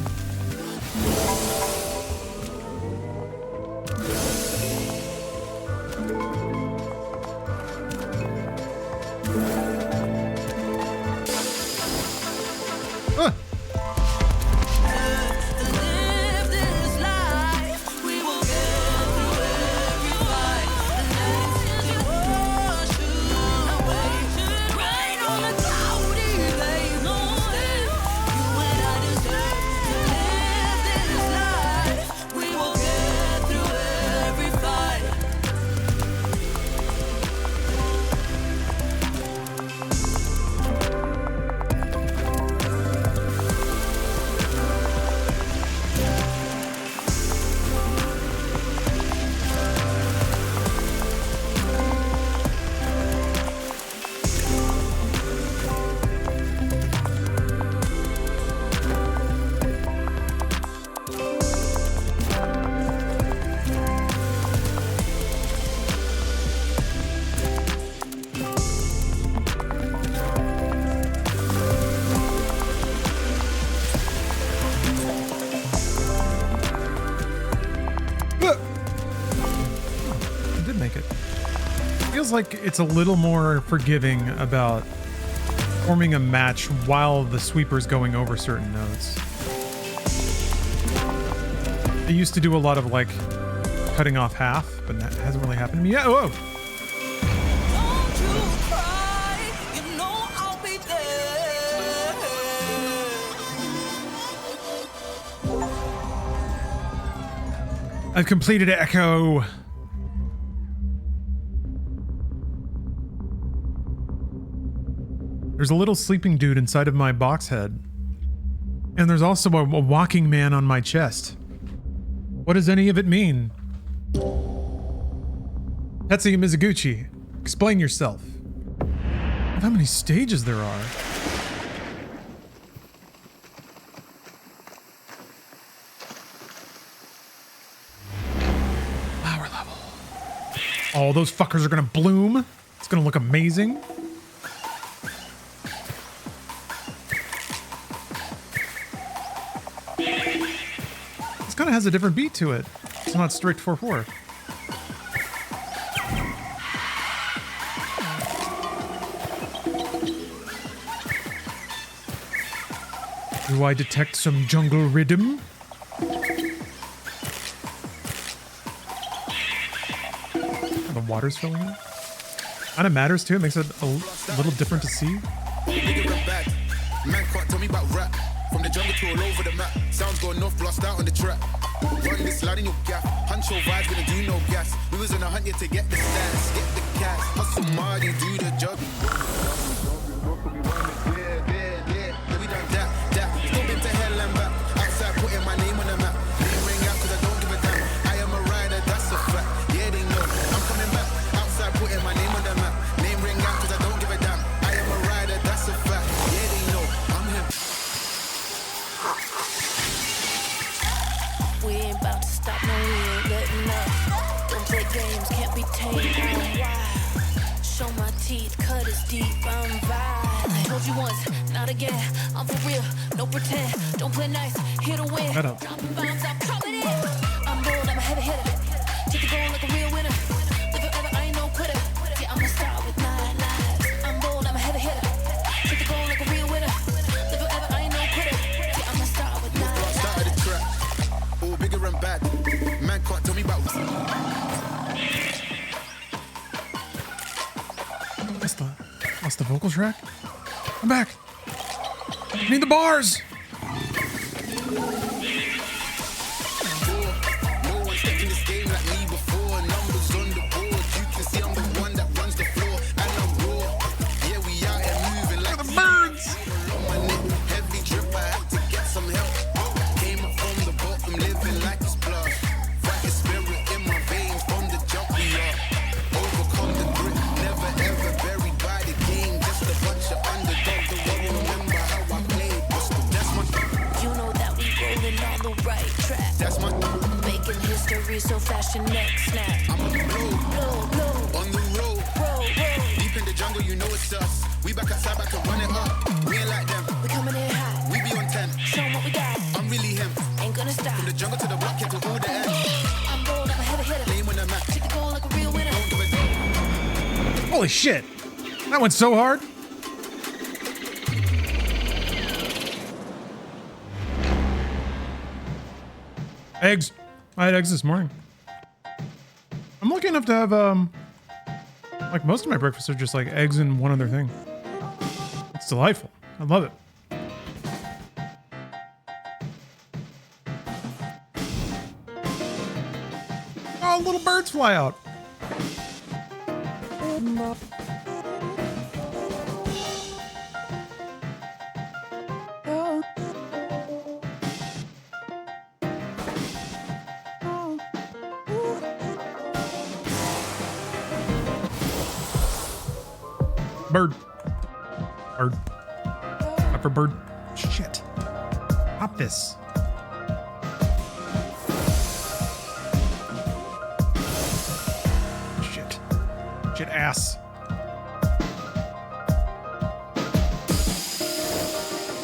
Like it's a little more forgiving about forming a match while the sweeper's going over certain notes. I used to do a lot of like cutting off half, but that hasn't really happened to me yet. Whoa! I've completed Echo. There's a little sleeping dude inside of my box head. And there's also a walking man on my chest. What does any of it mean? Tetsuya Mizuguchi, explain yourself. How many stages there are? Power level. Oh, those fuckers are gonna bloom. It's gonna look amazing. Kind of has a different beat to it. It's not strict 4/4. Do I detect some jungle rhythm? The water's filling it. Kind of matters too. It makes it a little different to see. Man can't tell me about rap. From the jungle to all over the map. Sounds going north, lost out on the track. Run this line in your gap. Huncho vibes, gonna do no gas. We was on a hunt yet to get the stats, get the cash. Hustle Marty, do the job. Yeah. We done that. Still been to hell and back. Outside, putting my name on the map. Name ring out, cause I don't give a damn. I am a rider, that's a fact. Yeah, they know. I'm coming back. Outside, putting my name on the map. Name ring out, cause I don't give a damn. I am a rider, that's a fact. Yeah, they know. I'm him. We ain't about to stop, no, we ain't letting up. Don't play games, can't be tamed, I'm wild. Show my teeth, cut is deep, I'm vibe. I told you once, not again, I'm for real, no pretend. Don't play nice, here to win. Dropping bombs, I'm coming in. I'm bold, I'm a heavy hitter. Take the goal like a real winner. Live forever, I ain't no quitter. Yeah, I'm a star with 9 lives. I'm bold, I'm a heavy hitter. Take the goal like a That's the vocal track. I'm back. I need the bars. No one stepped in this game like me before. Numbers on the board. You can see I'm the one that runs the floor. And I'm raw. Yeah, we out here moving like The birds. on my neck. Heavy drip, I had to get some help. Came up from the bottom, living like it's blood. Fighting spirit in my veins from the jump we are. Overcome the grit, never ever buried by the game. Just a bunch of underdogs that won't remember how I played. That's my, You know that we rolling on the right track. that's my, Making history so fashion next snap. I'm on the road, Blow, on the road. roll. Deep in the jungle, you know it's us. We back outside, back to run it up. We ain't like them, We coming in hot. we be on 10. Show 'em what we got. I'm really him. Ain't gonna stop. From the jungle to the block, yeah, to all the end. I'm bold, I'm a heavy hitter. Name on the map, Take the goal like a real winner. don't give a damn. Holy shit. That went so hard. Eggs. I had eggs this morning. I'm lucky enough to have, like most of my breakfasts are just like eggs and one other thing. It's delightful. I love it. Oh, little birds fly out. Bird. Bird. Up for bird. Shit. Pop this. Shit. Shit ass.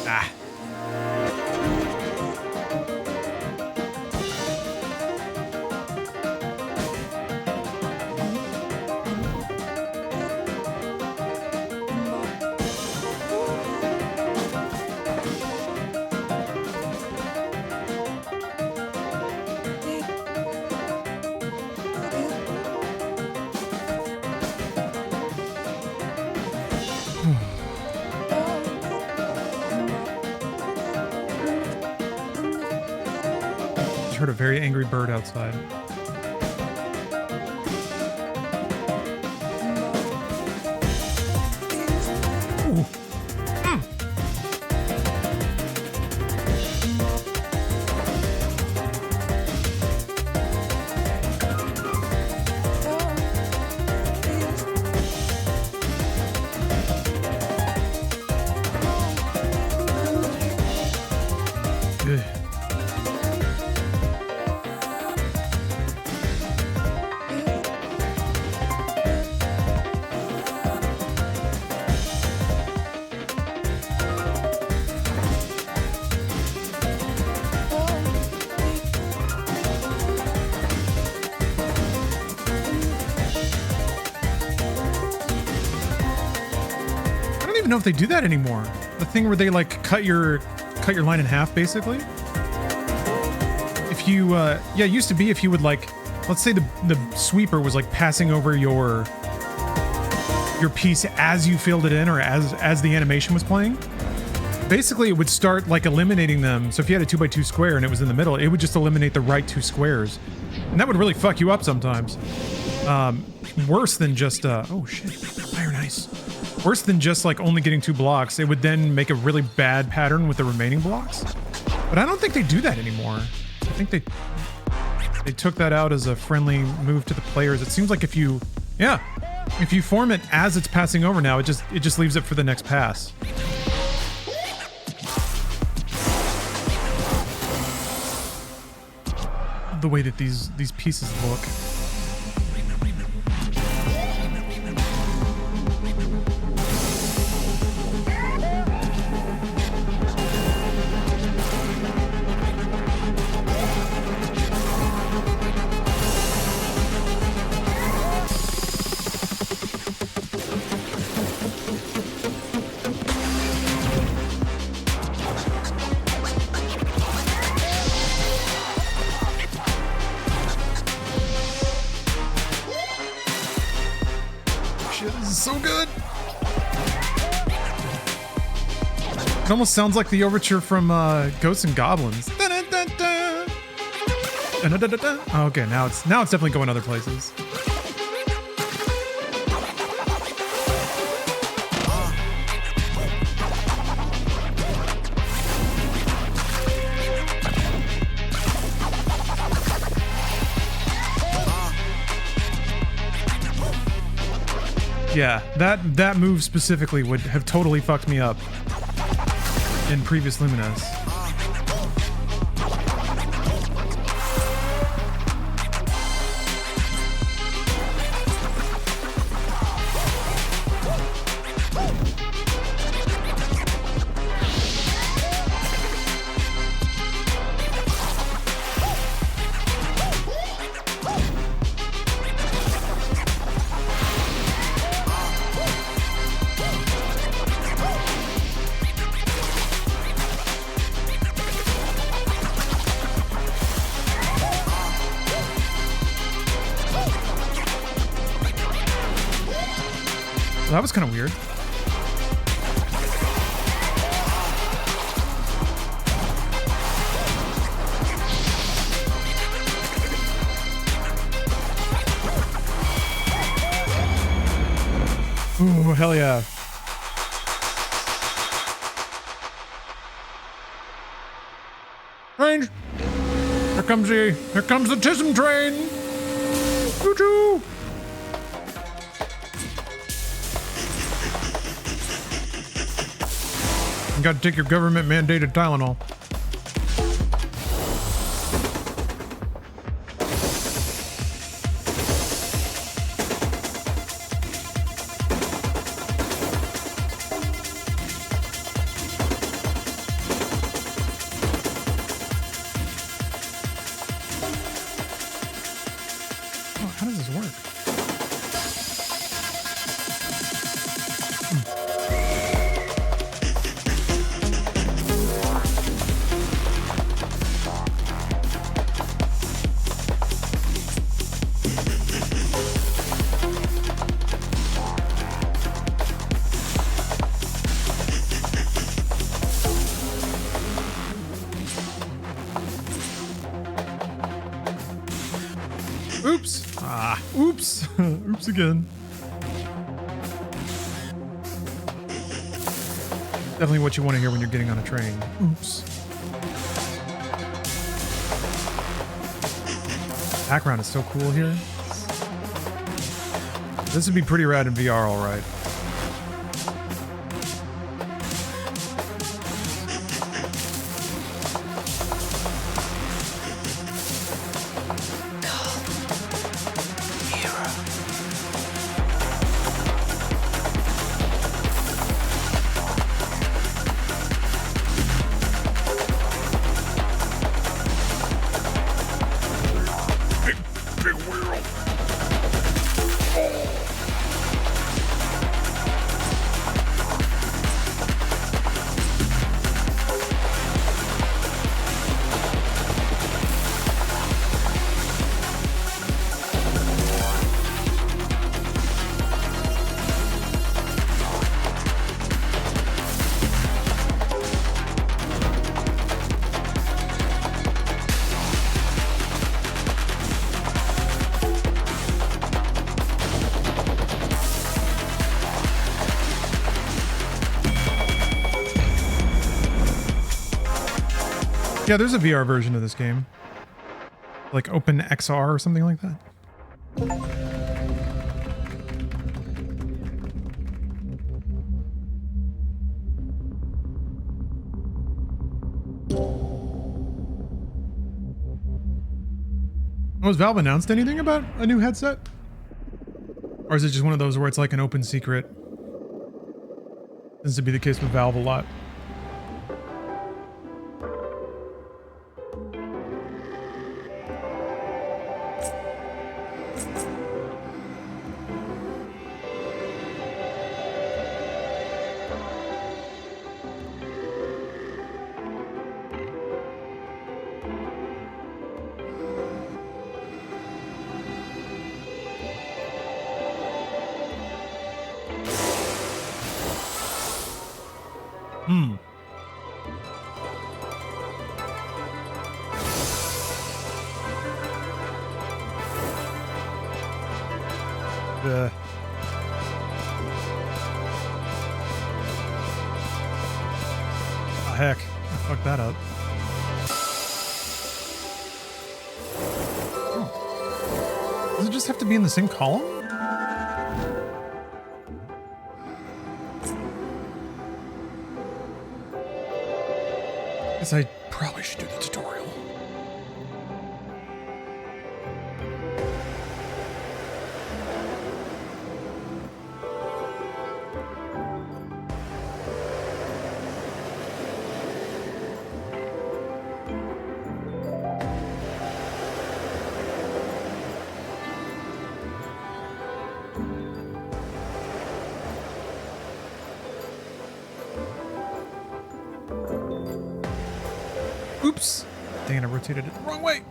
Ah. Just heard a very angry bird outside. Ooh. Mm. Ugh. I don't even know if they do that anymore. The thing where they like cut your line in half, basically. If you, yeah, it used to be if you would like, let's say the sweeper was like passing over your piece as you filled it in or as the animation was playing. Basically, it would start like eliminating them. So if you had a 2x2 square and it was in the middle, it would just eliminate the right two squares, and that would really fuck you up sometimes. Worse than just oh shit, iron ice. Worse than just like only getting 2 blocks, it would then make a really bad pattern with the remaining blocks. But I don't think they do that anymore. I think they took that out as a friendly move to the players. It seems like if you form it as it's passing over now, it just leaves it for the next pass. The way that these pieces look. shit, this is so good. It almost sounds like the overture from Ghosts and Goblins. Da-da-da-da. Da-da-da-da-da. Oh, okay, now it's definitely going other places. Yeah, that move specifically would have totally fucked me up in previous Lumines. Well, that was kind of weird. Ooh, hell yeah. Range. Here comes the Tism train. Choo-choo. You gotta take your government mandated Tylenol. Oh, how does this work? Oops. Oops. Oops again. Definitely what you want to hear when you're getting on a train. Oops. Background is so cool here. This would be pretty rad in VR, all right. Big wheel. Yeah, there's a VR version of this game. Like Open XR or something like that. Oh, has Valve announced anything about a new headset? Or is it just one of those where it's like an open secret? Tends to be the case with Valve a lot. Hmm. Oh, heck. I fucked that up. Oh. Does it just have to be in the same column? Guess I probably should do the tutorial. Oops. Dang it, I rotated it the wrong way.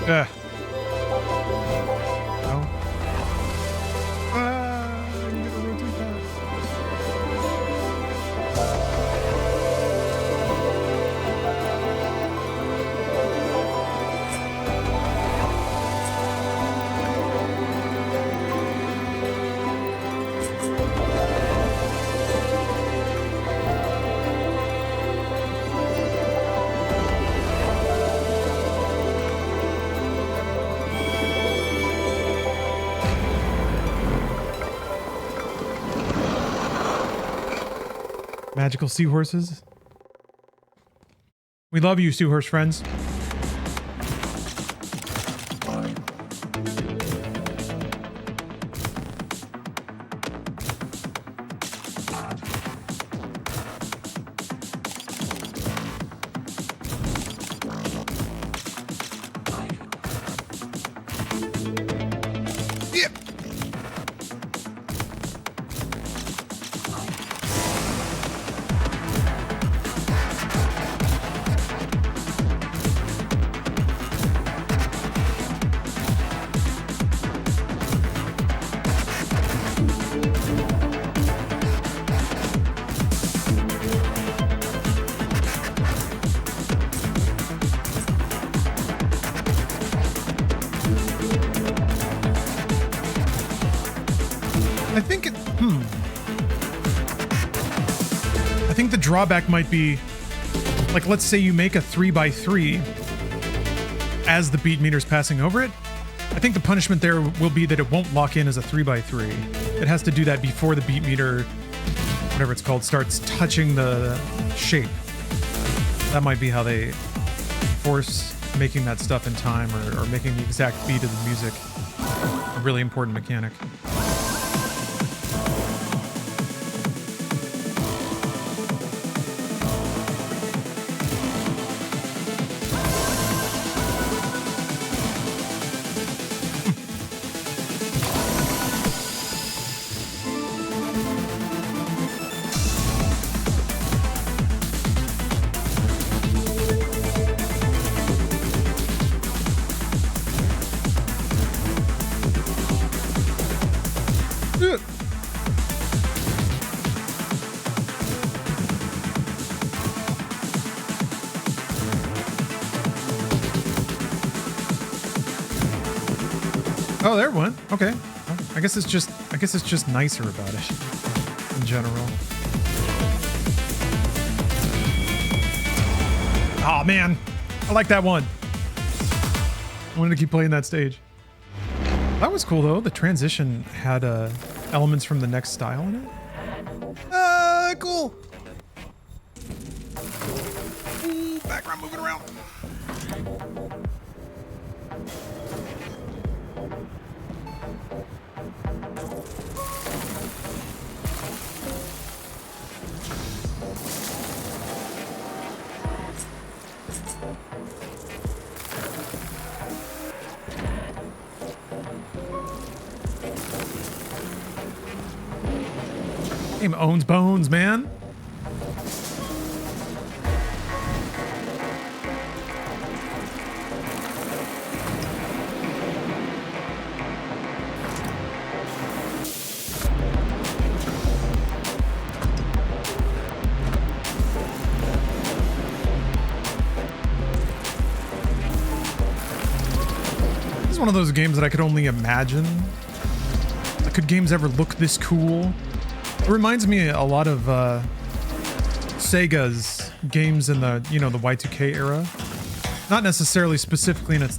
Ugh. No. I'm gonna rotate that. Magical seahorses. We love you, seahorse friends. Yeah. I think I think the drawback might be, like, let's say you make a 3x3 as the beat meter's passing over it. I think the punishment there will be that it won't lock in as a 3x3. It has to do that before the beat meter, whatever it's called, starts touching the shape. That might be how they force making that stuff in time, or making the exact beat of the music a really important mechanic. Oh, there it went. Okay. I guess it's just nicer about it in general. Oh man, I like that one. I wanted to keep playing that stage. That was cool though. The transition had elements from the next style in it. Cool. Ooh, background moving around. Game owns bones, man. This is one of those games that I could only imagine. Like, could games ever look this cool? It reminds me a lot of Sega's games in the, you know, the Y2K era. Not necessarily specifically in its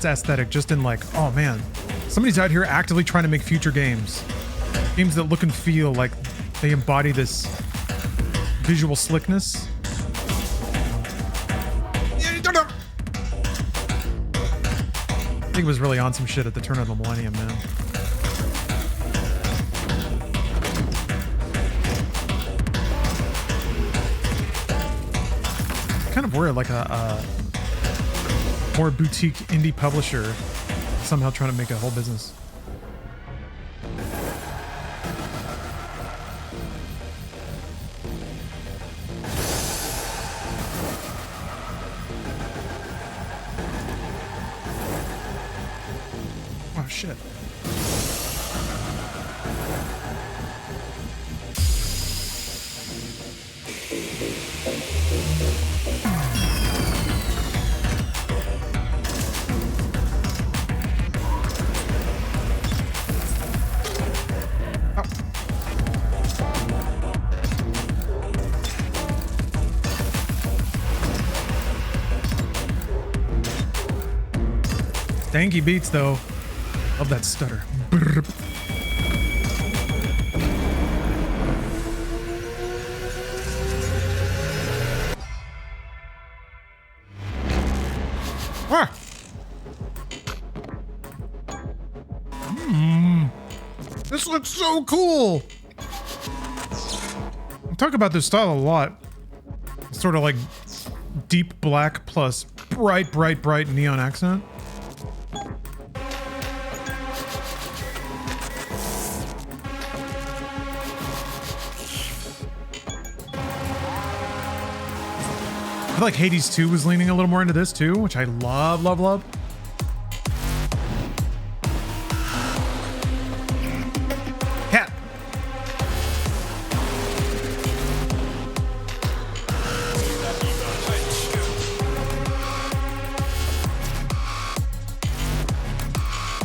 aesthetic, just in like, oh man, somebody's out here actively trying to make future games. Games that look and feel like they embody this visual slickness. I think it was really on some shit at the turn of the millennium, man. Kind of weird, like a more boutique indie publisher somehow trying to make a whole business. Oh shit. Danky beats though. Love that stutter. Brrr. Ah. This looks so cool. I talk about this style a lot. It's sort of like deep black plus bright, bright, bright neon accent. I feel like Hades 2 was leaning a little more into this too, which I love, love, love. Cat.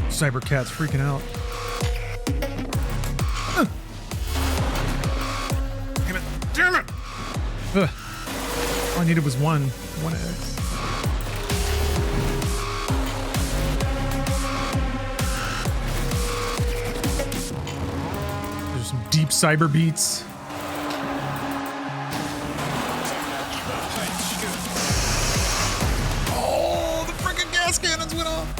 Cyber Cat's freaking out. Damn it! Damn it! Ugh. All I needed was one X. There's some deep cyber beats. Oh, the freaking gas cannons went off.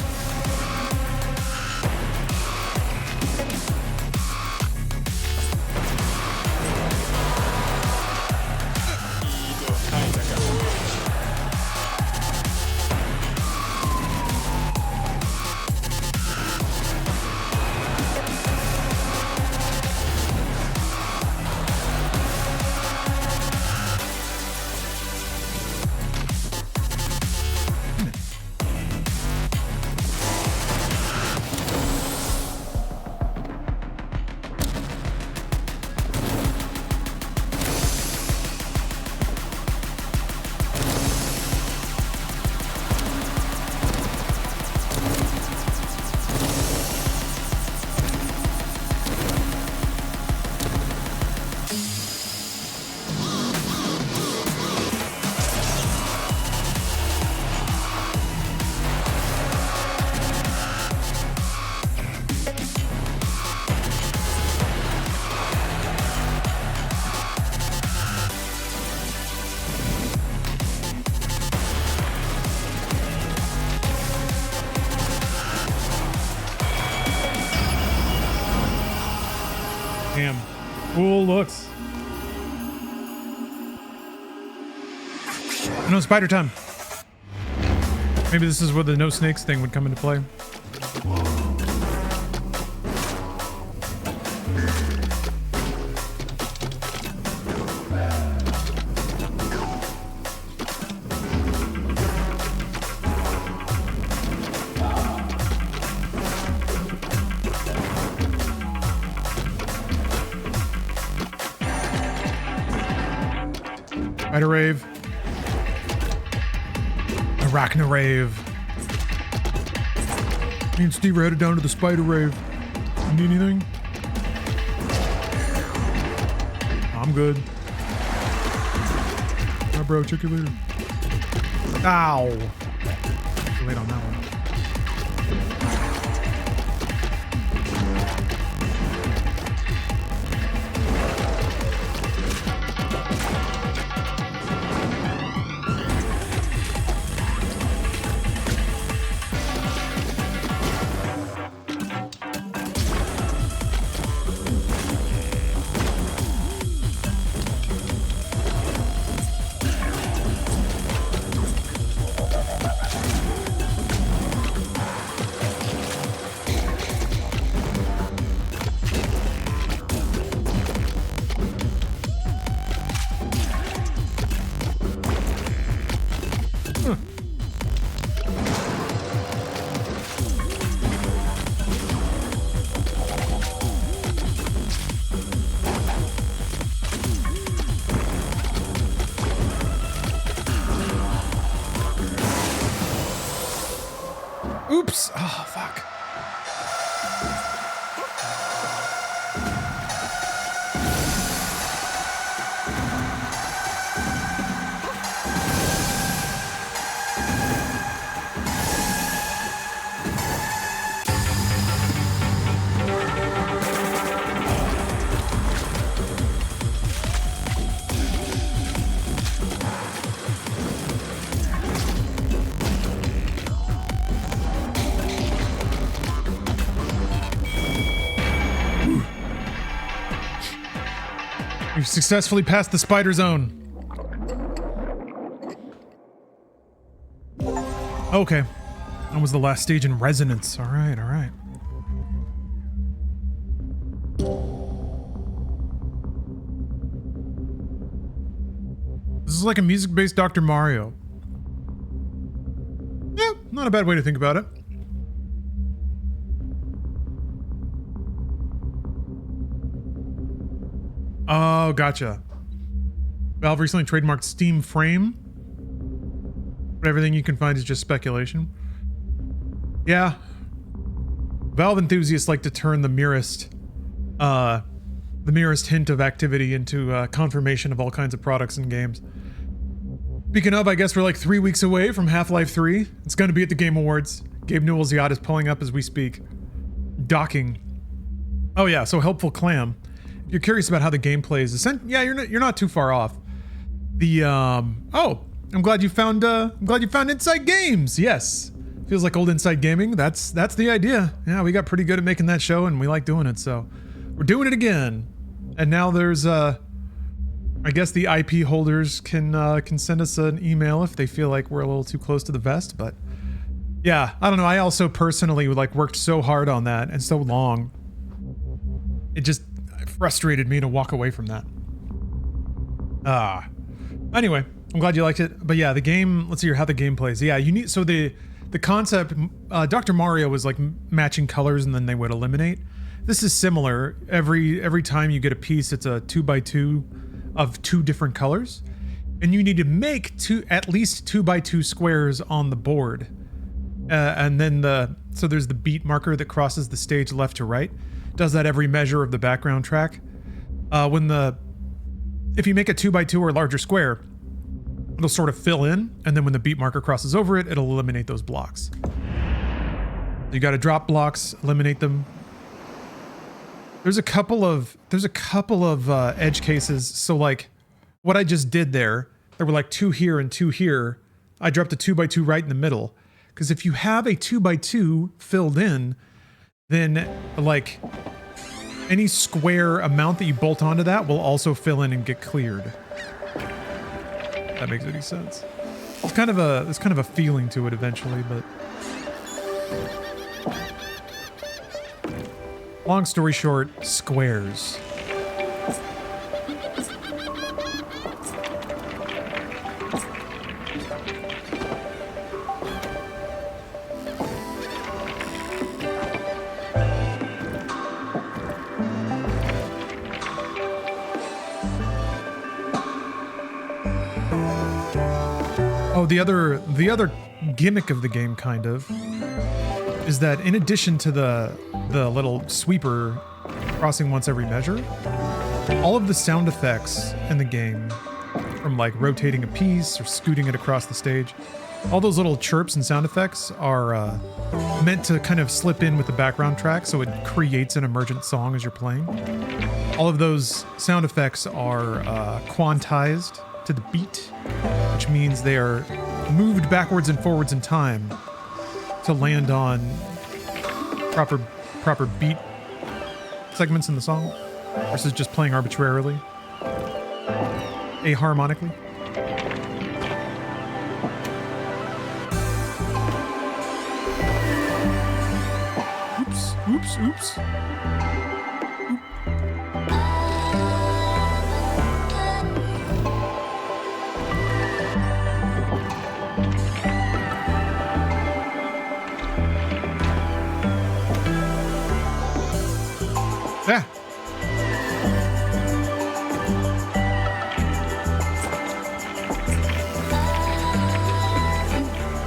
Damn. Cool looks. No spider time. Maybe this is where the no snakes thing would come into play. Spider Rave. Arachnarave. Me and Steve are headed down to the Spider Rave. You need anything? I'm good. Alright, bro. Check you later. Ow. Too late on that one. Oops. Oh, fuck. We've successfully passed the spider zone. Okay. That was the last stage in Resonance. All right, all right. This is like a music-based Dr. Mario. Yeah, not a bad way to think about it. Oh, gotcha. Valve recently trademarked Steam Frame, but everything you can find is just speculation. Yeah. Valve enthusiasts like to turn the merest hint of activity into confirmation of all kinds of products and games. Speaking of, I guess we're like 3 weeks away from Half-Life 3. It's going to be at the Game Awards. Gabe Newell's yacht is pulling up as we speak. Docking. Oh yeah, so Helpful Clam. You're curious about how the gameplay is. Yeah, you're not too far off. The oh, I'm glad you found Inside Games. Yes, feels like old Inside Gaming. That's the idea. Yeah, we got pretty good at making that show, and we like doing it. So we're doing it again. And now there's I guess the IP holders can send us an email if they feel like we're a little too close to the vest. But yeah, I don't know. I also personally like worked so hard on that and so long. It just frustrated me to walk away from that. Anyway, I'm glad you liked it. But yeah, the game, let's see how the game plays. Yeah, you need, so the concept, Dr. Mario was like matching colors and then they would eliminate. This is similar. Every time you get a piece, it's a 2x2 of 2 different colors. And you need to make at least 2x2 squares on the board. And then so there's the beat marker that crosses the stage left to right. Does that every measure of the background track. If you make a 2x2 or larger square, it'll sort of fill in, and then when the beat marker crosses over it, it'll eliminate those blocks. You got to drop blocks, eliminate them. There's a couple of edge cases. So like what I just did there were like 2 here and 2 here. I dropped a 2x2 right in the middle, because if you have a 2x2 filled in, then like any square amount that you bolt onto that will also fill in and get cleared. If that makes any sense. There's kind of a feeling to it eventually, but long story short, squares. Oh, the other gimmick of the game, kind of, is that in addition to the little sweeper crossing once every measure, all of the sound effects in the game, from like rotating a piece or scooting it across the stage, all those little chirps and sound effects are meant to kind of slip in with the background track, so it creates an emergent song as you're playing. All of those sound effects are quantized to the beat, which means they are moved backwards and forwards in time to land on proper beat segments in the song versus just playing arbitrarily, aharmonically. Oops. Yeah.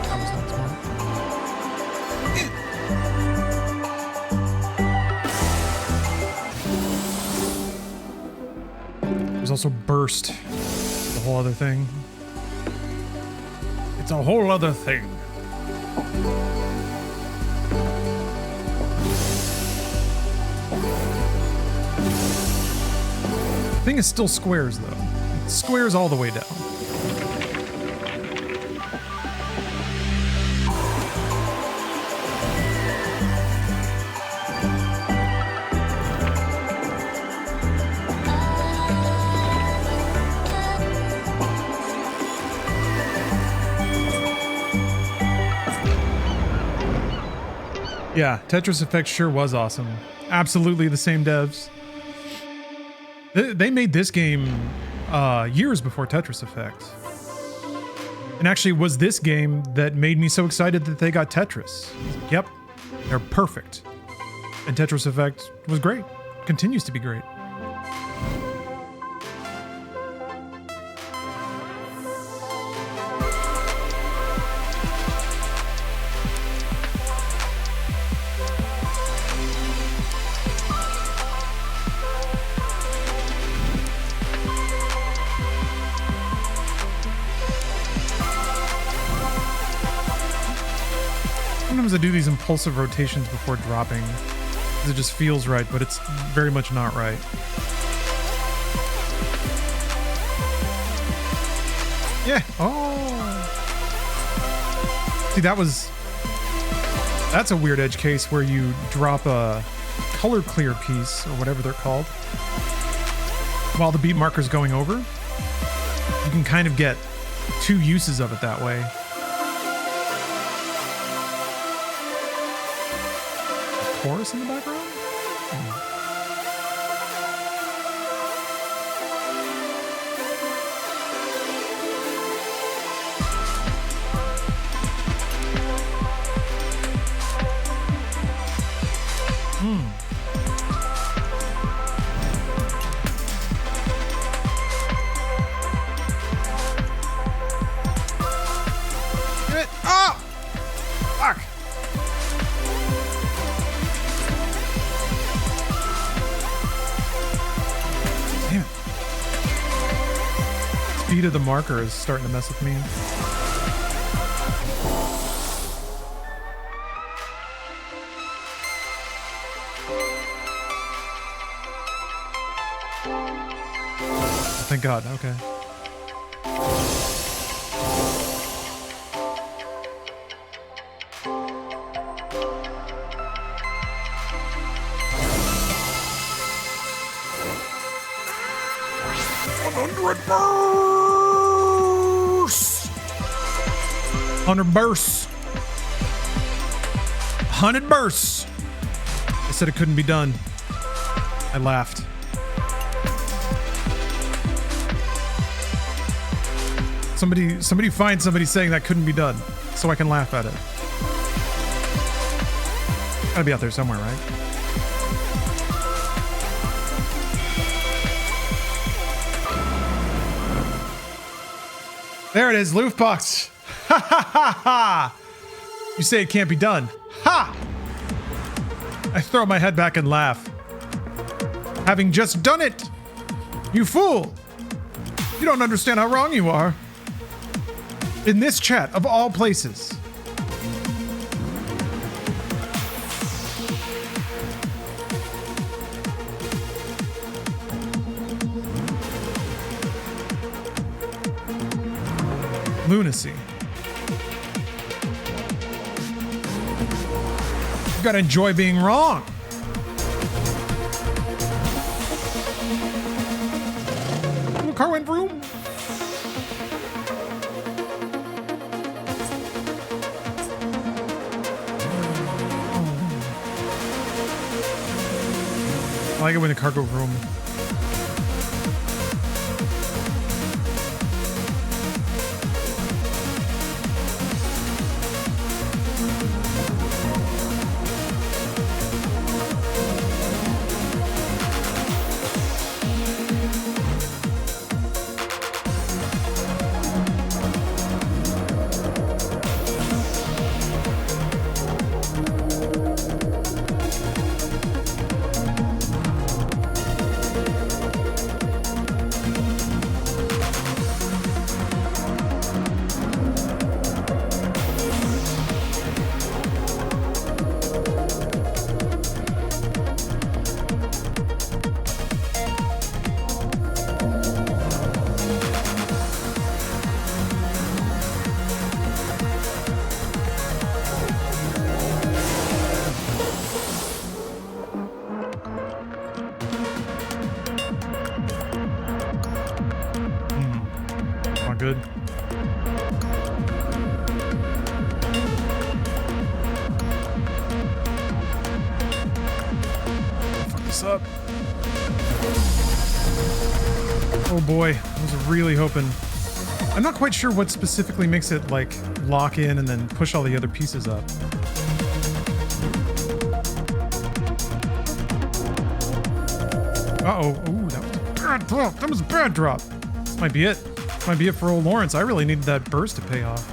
That was not smart. There's also burst, the whole other thing. It's a whole other thing. The thing is still squares, though. It's squares all the way down. Yeah, Tetris Effect sure was awesome. Absolutely the same devs. They made this game years before Tetris Effect. And actually it was this game that made me so excited that they got Tetris. Yep, they're perfect. And Tetris Effect was great. Continues to be great. Sometimes I do these impulsive rotations before dropping, because it just feels right, but it's very much not right. Yeah. Oh. See, that's a weird edge case where you drop a color clear piece, or whatever they're called, while the beat marker's going over. You can kind of get two uses of it that way. Chorus in the background? Damn it! Oh! Fuck! Speed of the marker is starting to mess with me. Thank God, okay. Bursts. 100 bursts. 100 bursts. I said it couldn't be done. I laughed. Somebody find somebody saying that couldn't be done so I can laugh at it. Gotta be out there somewhere, right? There it is, Loofbox. ha ha ha! You say it can't be done. Ha! I throw my head back and laugh. Having just done it! You fool! You don't understand how wrong you are. In this chat, of all places. Lunacy. You gotta enjoy being wrong. The car went vroom. I like it when the car go vroom. Good. Fuck this up. Oh boy, I was really hoping. I'm not quite sure what specifically makes it like lock in and then push all the other pieces up. Uh-oh. Ooh, that was a bad drop. That was a bad drop. This might be it. Might be it for old Lawrence. I really needed that burst to pay off.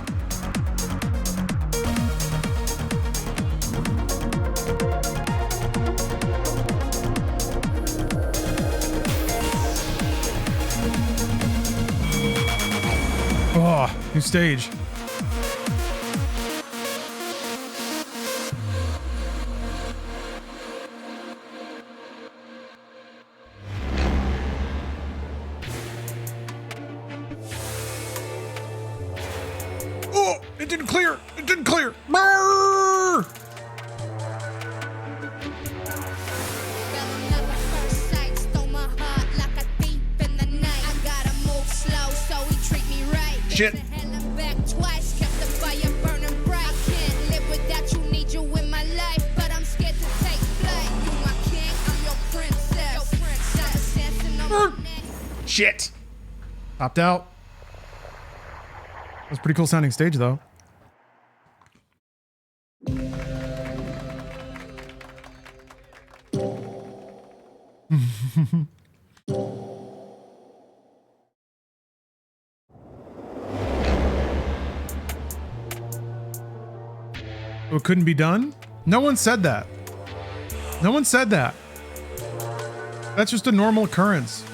Oh, new stage. It didn't clear! It didn't clear! Brrr! Shit. Shit. Popped out. That was a pretty cool sounding stage though. It couldn't be done? No one said that. No one said that. That's just a normal occurrence.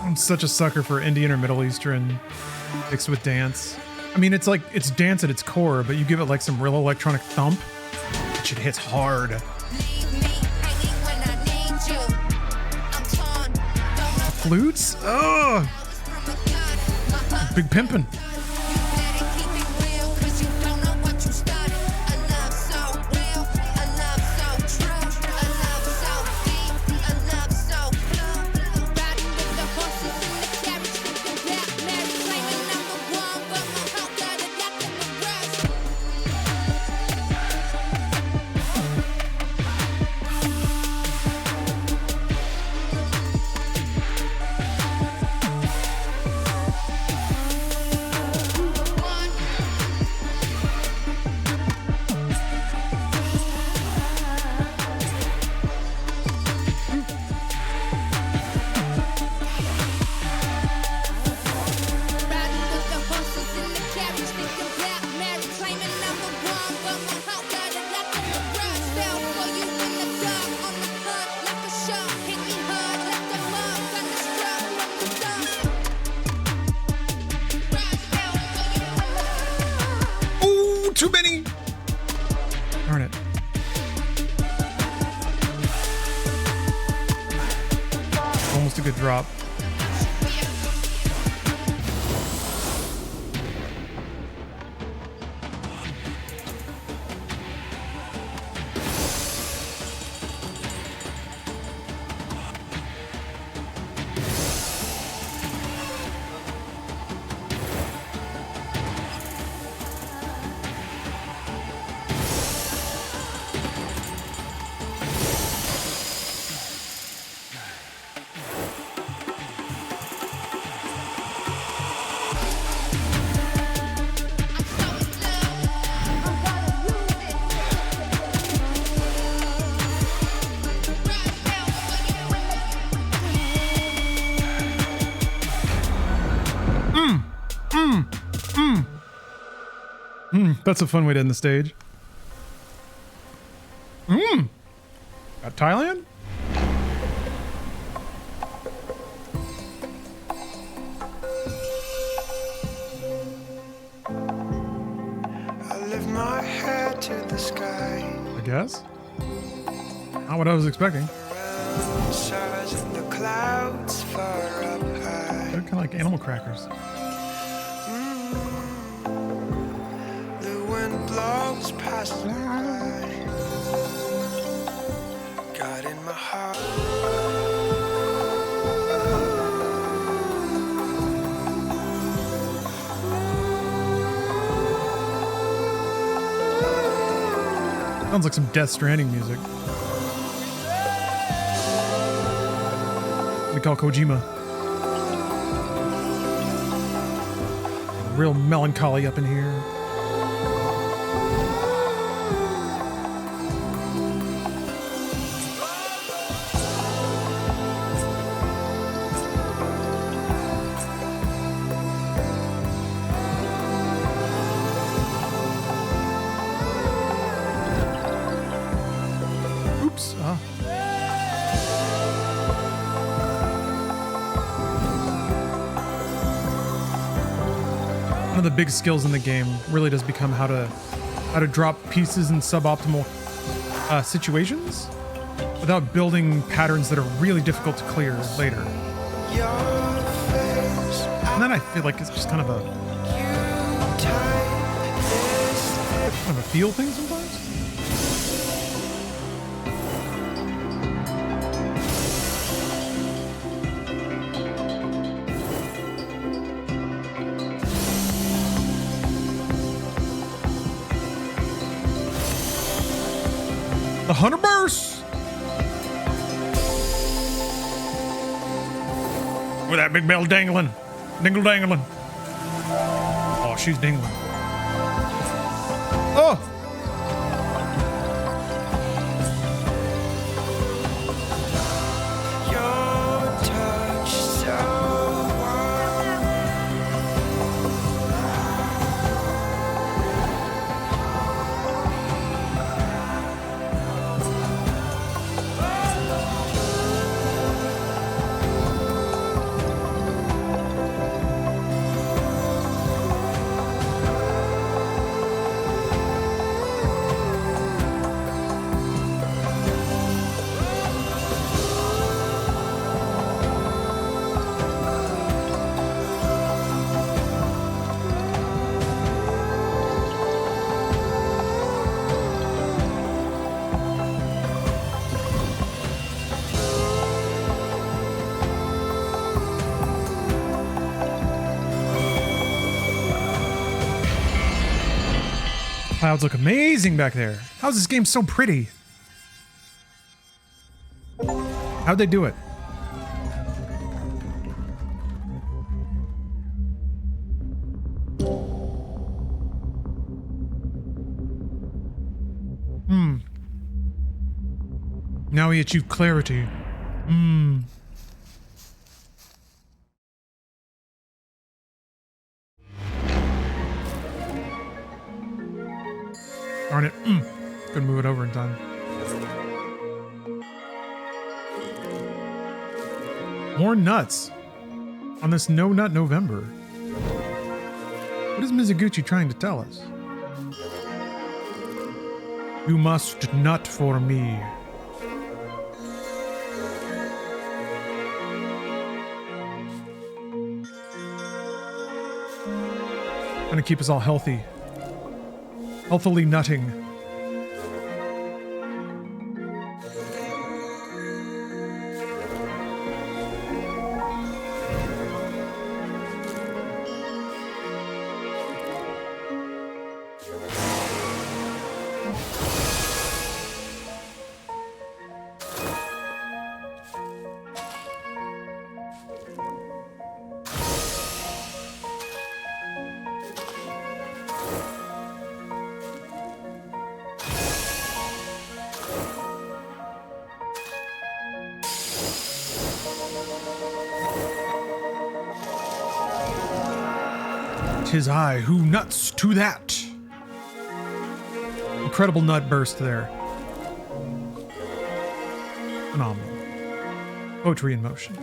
I'm such a sucker for Indian or Middle Eastern mixed with dance. I mean, it's like, it's dance at its core, but you give it like some real electronic thump, that shit hits hard. Flutes? Ugh! Big pimpin'. Almost a good drop. That's a fun way to end the stage. Got Thailand? I lift my head to the sky. I guess. Not what I was expecting. Around stars in the clouds far up high. They're kind of like animal crackers. The wind blows past me by. God in my heart. Sounds like some Death Stranding music. We call Kojima. Real melancholy up in here. Oops. One of the big skills in the game really does become how to drop pieces in suboptimal situations without building patterns that are really difficult to clear later. Your face, And then I feel like it's just kind of a feel thing sometimes. The Hunter Burst! With that big bell dangling. Dingle dangling. Oh, she's dingling. Oh! your touch so warm. Clouds look amazing back there. How's this game so pretty? How'd they do it? Now we achieve clarity. Darn it. Couldn't move it over in time. More nuts on this No Nut November. What is Mizuguchi trying to tell us? You must nut for me. Trying to keep us all healthy. Healthily nutting. Tis I who nuts to that. Incredible nut burst there. Phenomenal. Poetry in motion.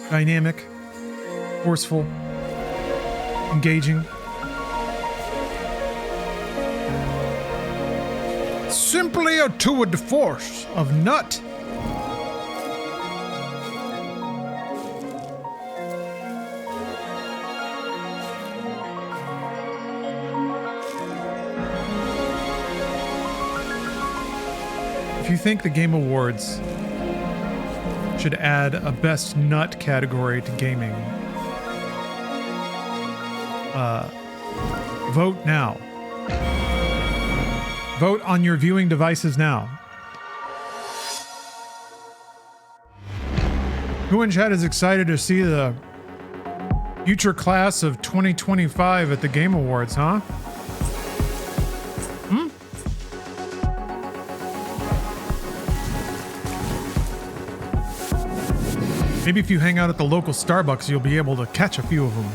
Dynamic, forceful, engaging. Simply a tour de force of nut. If you think the Game Awards should add a best nut category to gaming, vote now. Vote on your viewing devices now. Who in chat is excited to see the future class of 2025 at the Game Awards, huh? Maybe if you hang out at the local Starbucks, you'll be able to catch a few of them.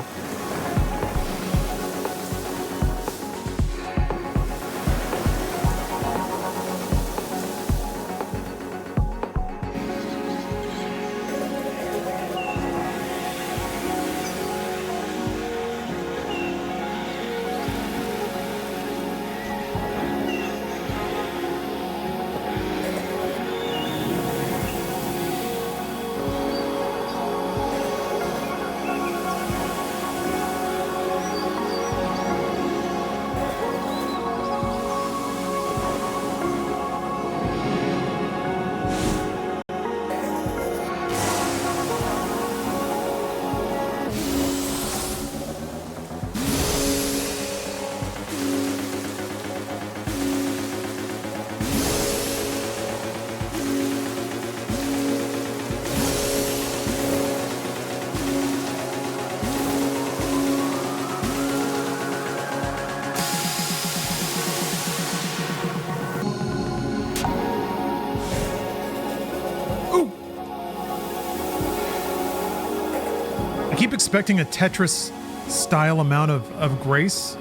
Expecting a Tetris style amount of grace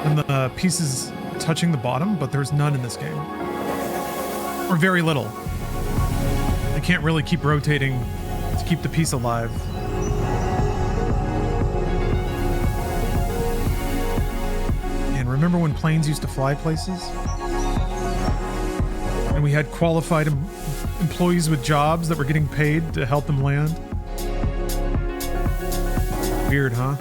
and the pieces touching the bottom, but there's none in this game, or very little. I can't really keep rotating to keep the piece alive. And remember when planes used to fly places and we had qualified employees with jobs that were getting paid to help them land? Weird, huh?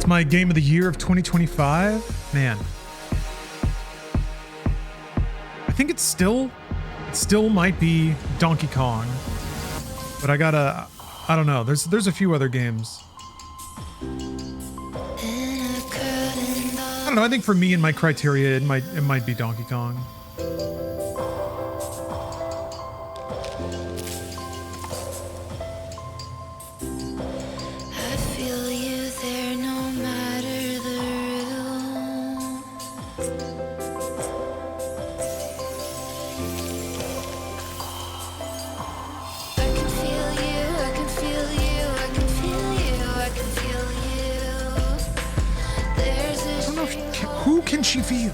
My game of the year of 2025, man. I think it still might be Donkey Kong, but I don't know. There's a few other games. I don't know. I think for me and my criteria, it might be Donkey Kong. There's she feel?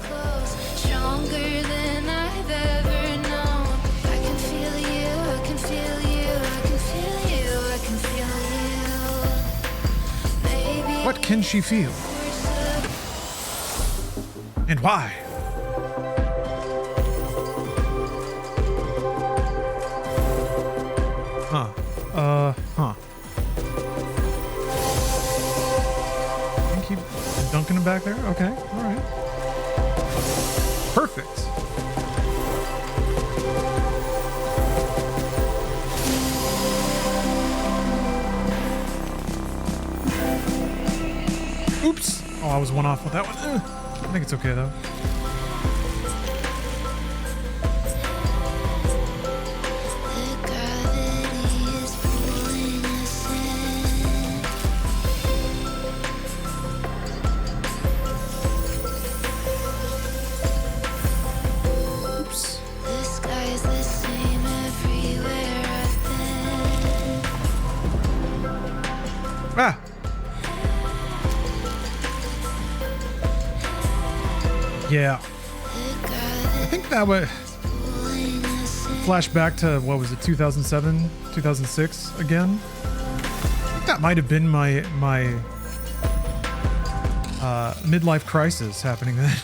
Stronger than I've ever known. I can feel you, I can feel you, I can feel you, I can feel you. Baby, What can she feel? And why? Huh. And keep dunking him back there? Okay, alright. Perfect. Oops. Oh, I was one off with that one. I think it's okay though. the gravity is pulling us in. Oops. The sky's the same everywhere I've been. Ah. Yeah. I think that would flash back to, what was it, 2007, 2006 again? I think that might have been my midlife crisis happening then.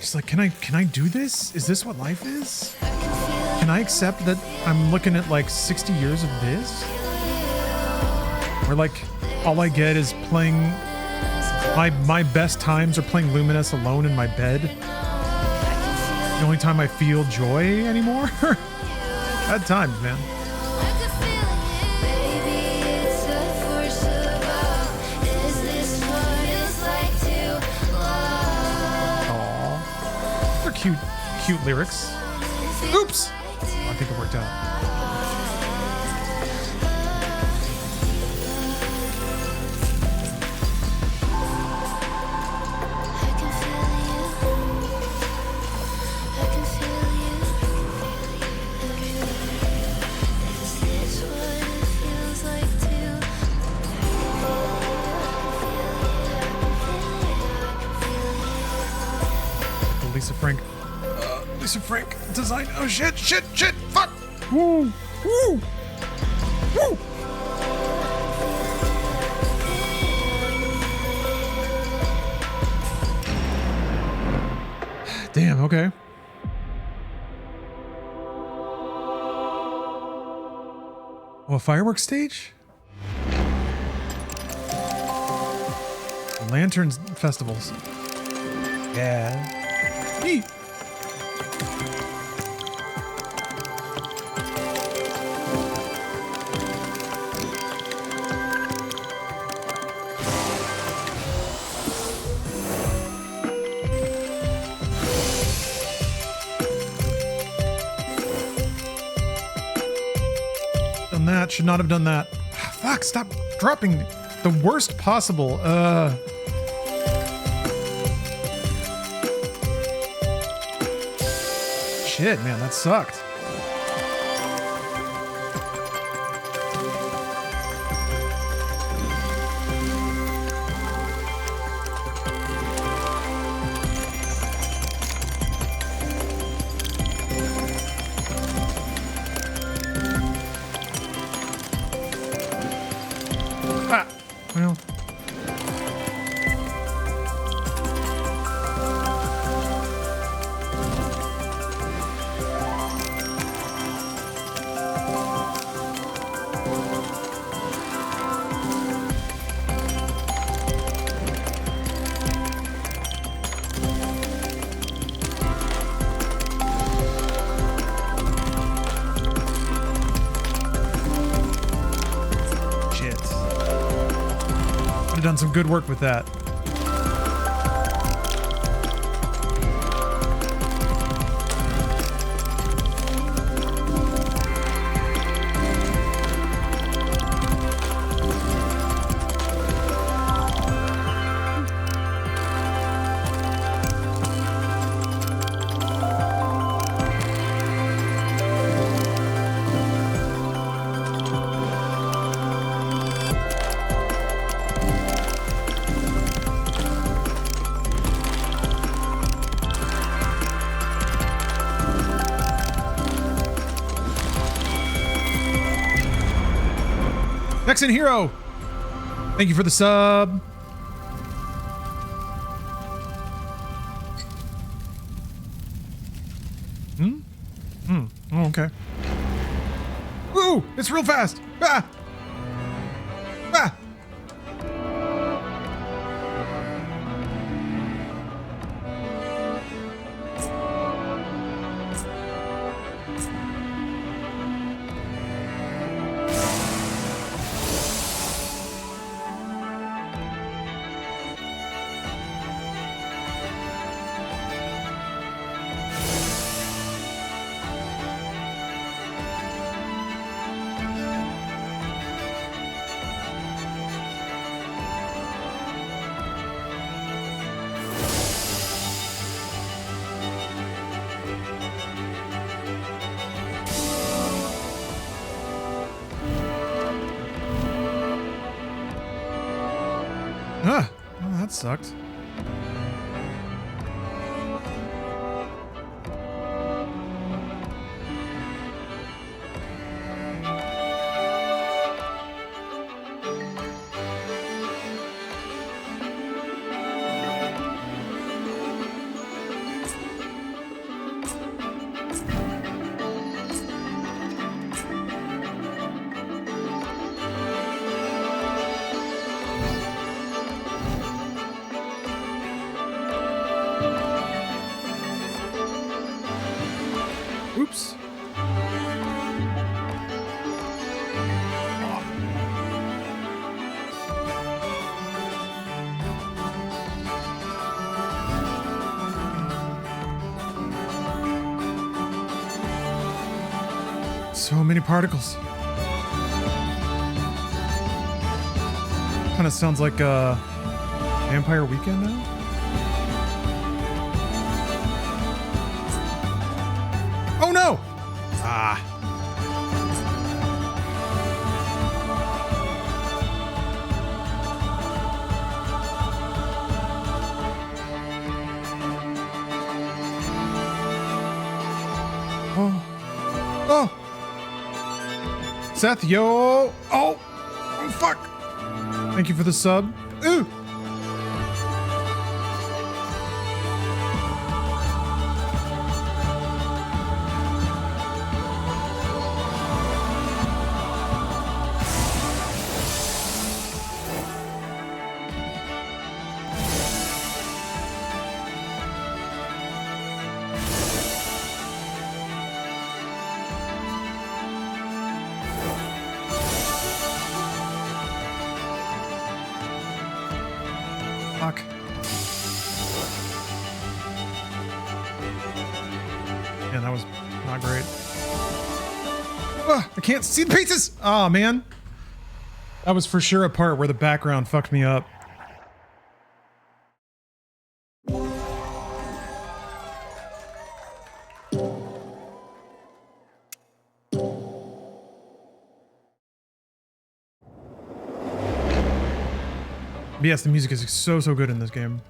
Just like, can I do this? Is this what life is? Can I accept that I'm looking at like 60 years of this? Where like all I get is playing my best times are playing Lumines alone in my bed. The only time I feel joy anymore? Bad times, man. Aww. They're cute lyrics. Oops! I think it worked out. Lisa Frank design. Oh shit, fuck. Woo. Damn, okay. Oh, a fireworks stage? Lanterns festivals. Yeah. Neat. Done that. Should not have done that. Fuck, stop dropping the worst possible. Shit, man, that sucked. Ah, well. Done some good work with that. Nexon Hero, thank you for the sub. Oh, okay. Woo! It's real fast. Ah! Ah! Ah, well, that sucked. Oops. So many particles. Kind of sounds like Vampire Weekend now. Oh no! Ah. Oh. Oh! Seth, yo! Oh! Oh, fuck! Thank you for the sub. Ooh! Fuck. Yeah, that was not great. I can't see the pieces! Oh, man. That was for sure a part where the background fucked me up. But yes, the music is so good in this game.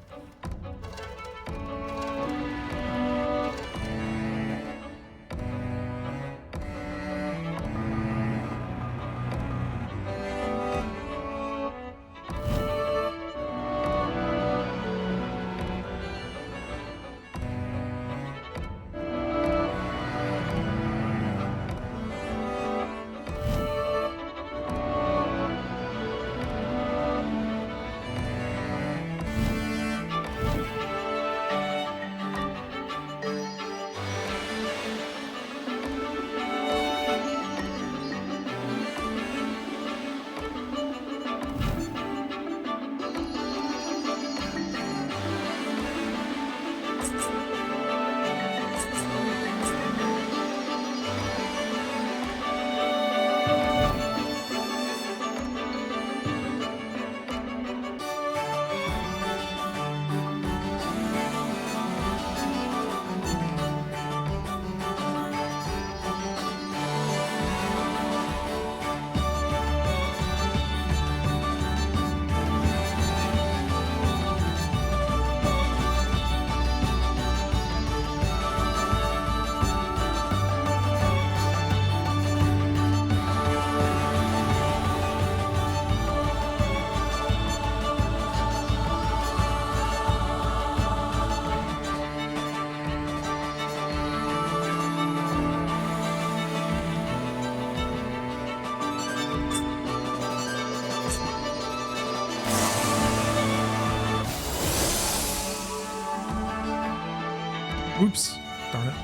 Oops. Darn it.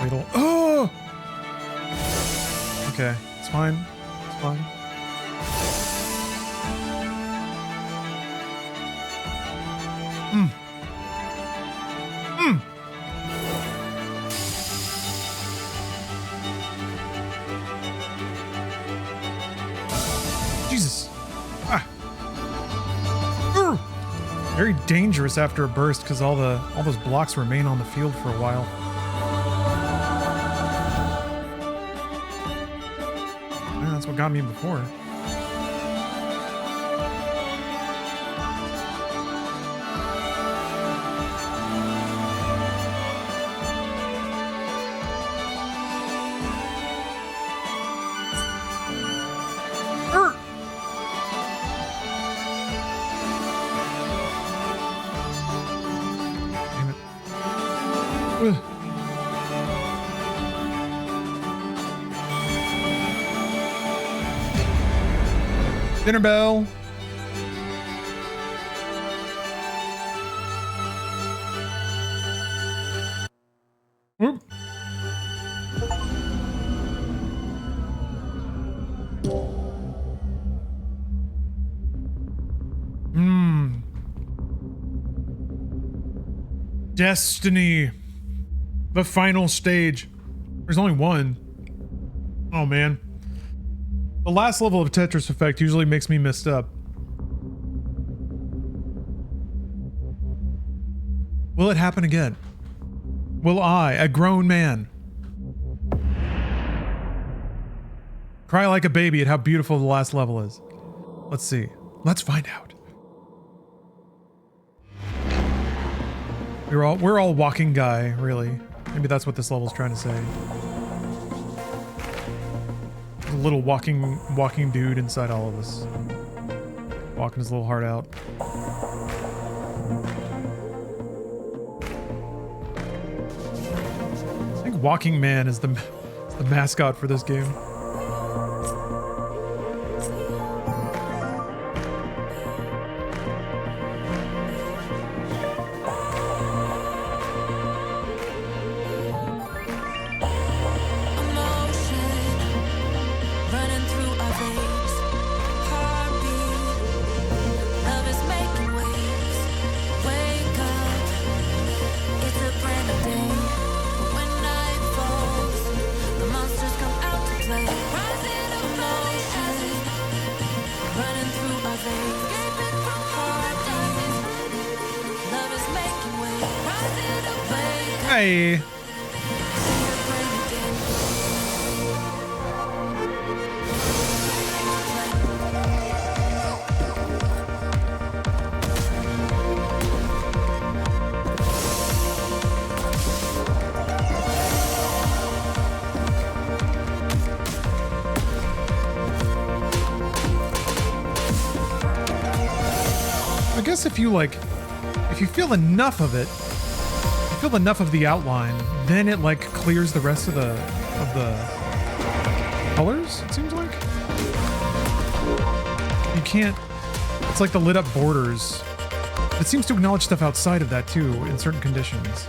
Wait, oh! Okay, it's fine. It's fine. Jesus. Ah. Urgh. Very dangerous after a burst because all those blocks remain on the field for a while. Yeah, that's what got me before. Dinner bell. Whoop. Destiny. The final stage. There's only one. Oh man. The last level of Tetris Effect usually makes me messed up. Will it happen again? Will I, a grown man, cry like a baby at how beautiful the last level is? Let's see. Let's find out. We're all walking guy, really. Maybe that's what this level's trying to say. A little walking dude inside all of us. Walking his little heart out. I think Walking Man is the mascot for this game. Hey. I guess if you feel enough of it, feel enough of the outline, then it like clears the rest of the colors, it seems like. You can't, it's like the lit up borders. It seems to acknowledge stuff outside of that too in certain conditions.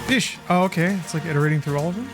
Fish. Oh, okay. It's like iterating through all of them.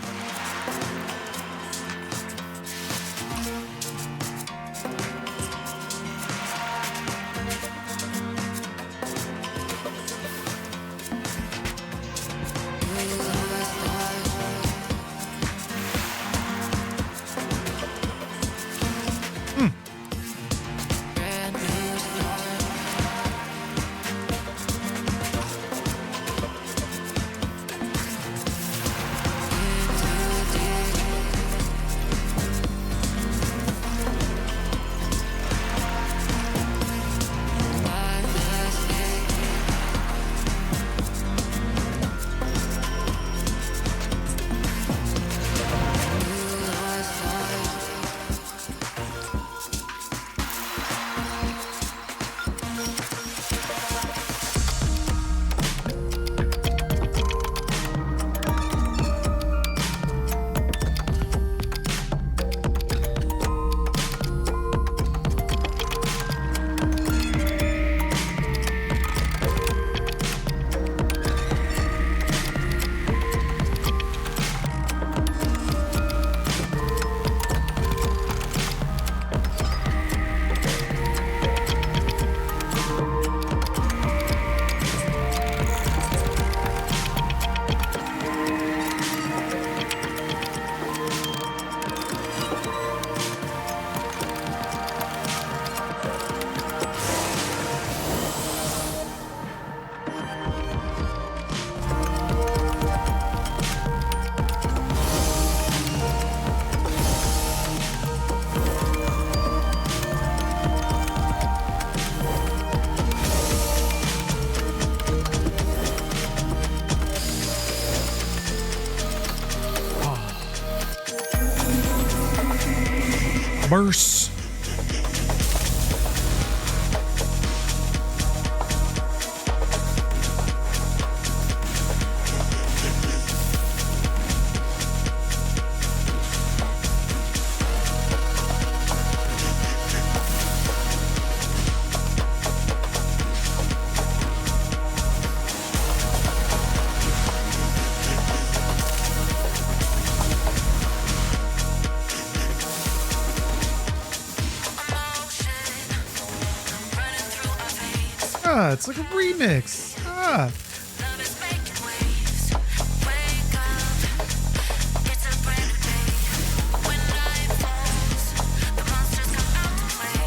Burst. Ah, it's like a remix. Ah. Love is making waves. Wake up. It's a brand new day. When night falls, the monsters come out to play.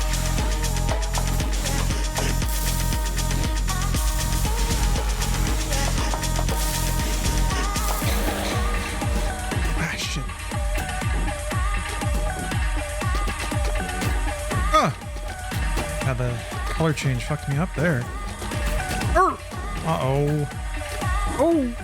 Ah, shit. Ah. How the color change fucked me up there. Uh-oh. Oh.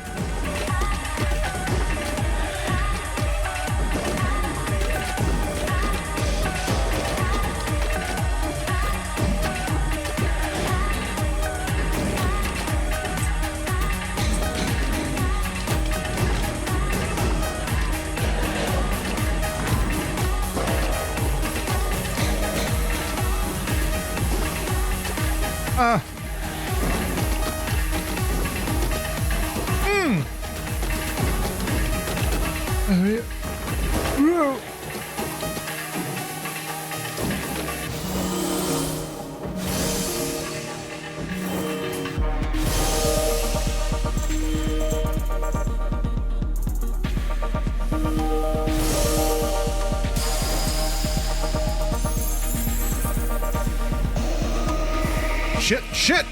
Ah. Whoa. Shit.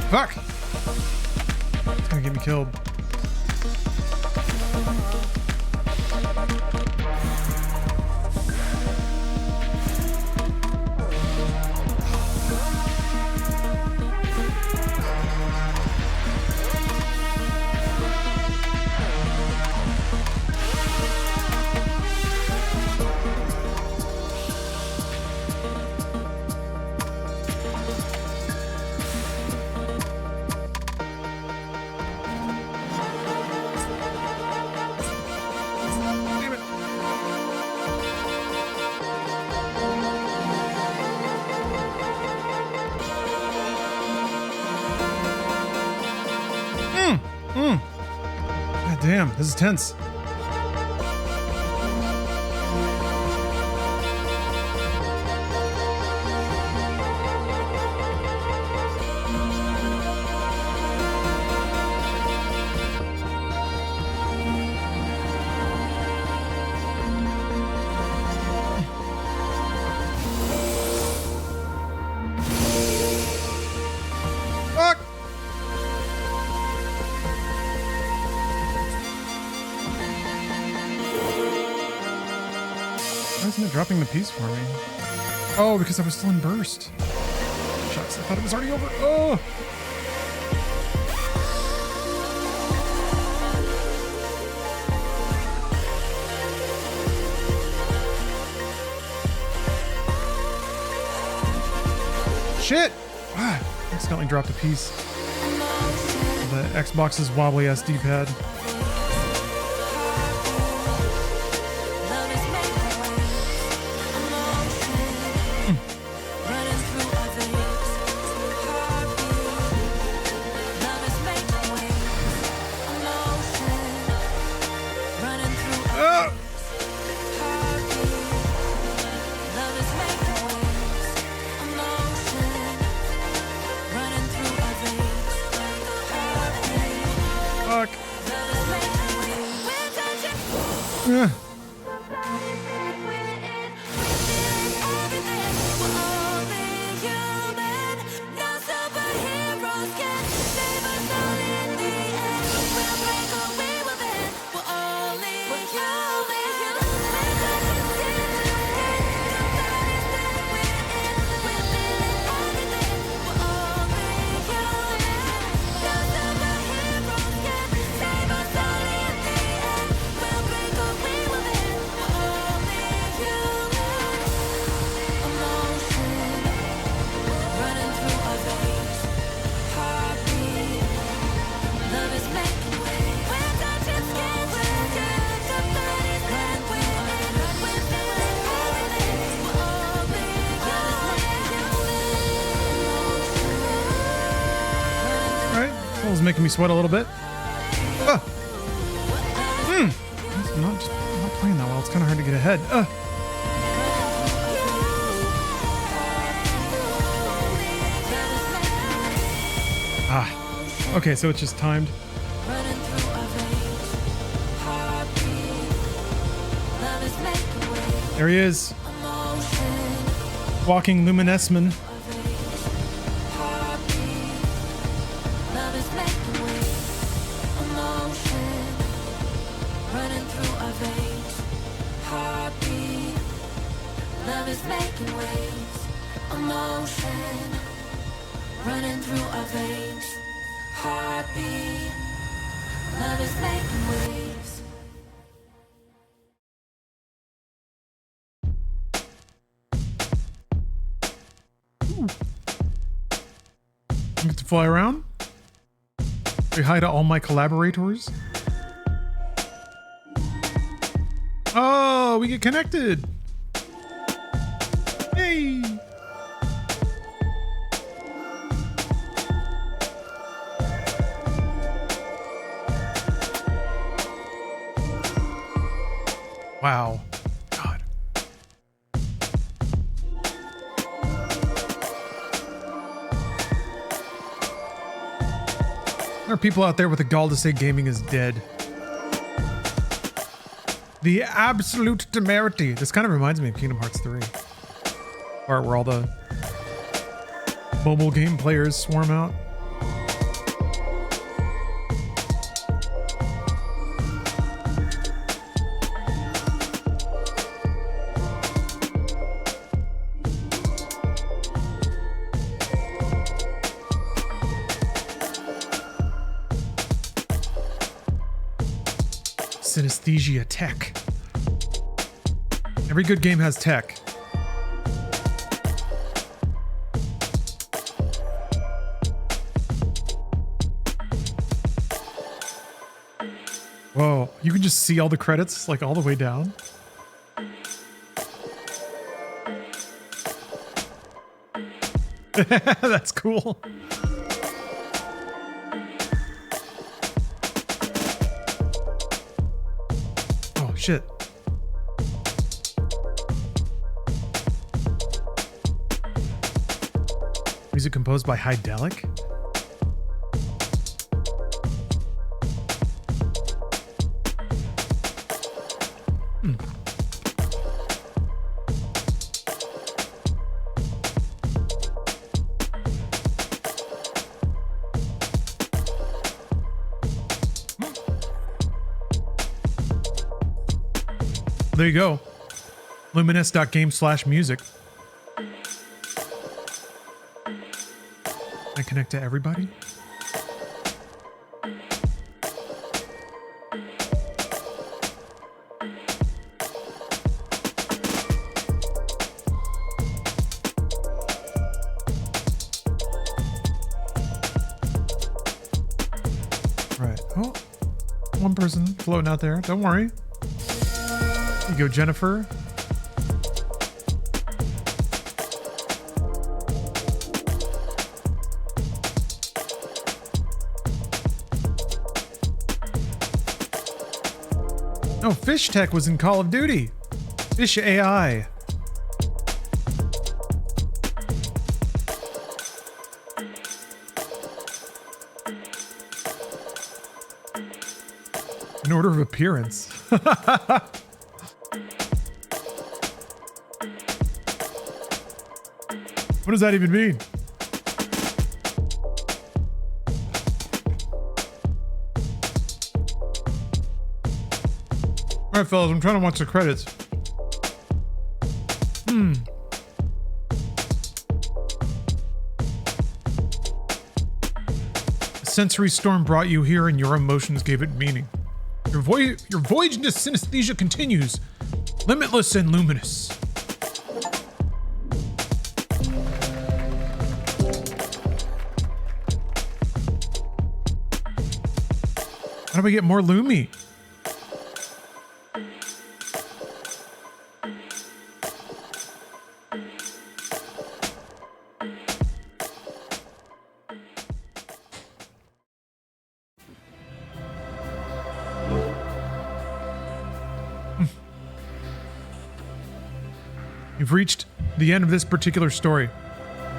Fuck! It's gonna get me killed. Damn it. God damn, this is tense. Fuck! Why isn't it dropping the piece for me? Oh, because I was still in burst. Shucks, I thought it was already over. Oh! Shit! Ah, accidentally dropped a piece. The Xbox's wobbly ass D-pad. Love is making waves. Emotion running through our veins. Heartbeat. Love is making waves. Emotion running through our Ah! heartbeat. Love is making waves. Emotion running through our veins. Heartbeat. Fuck. Love is making me sweat a little bit. It's not playing that well. It's kind of hard to get ahead. Okay, so it's just timed. There he is. Walking Luminesman. Running through our veins, heartbeat. Love is making waves. I get to fly around. Say hi to all my collaborators. Oh, we get connected. Hey. Wow. God. There are people out there with the gall to say gaming is dead. The absolute temerity. This kind of reminds me of Kingdom Hearts 3. Part where all the mobile game players swarm out. Synesthesia tech. Every good game has tech. Whoa, you can just see all the credits like all the way down. That's cool. Oh shit. Music composed by Hydelic? There you go. Luminous.game/music. I connect to everybody? Right. Oh, one person floating out there. Don't worry. You go, Jennifer. Oh, Fish Tech was in Call of Duty. Fish AI. In order of appearance. What does that even mean? All right, fellas, I'm trying to watch the credits. A sensory storm brought you here, and your emotions gave it meaning. Your voyage into synesthesia continues, limitless and luminous. How do we get more Lumi? You've reached the end of this particular story,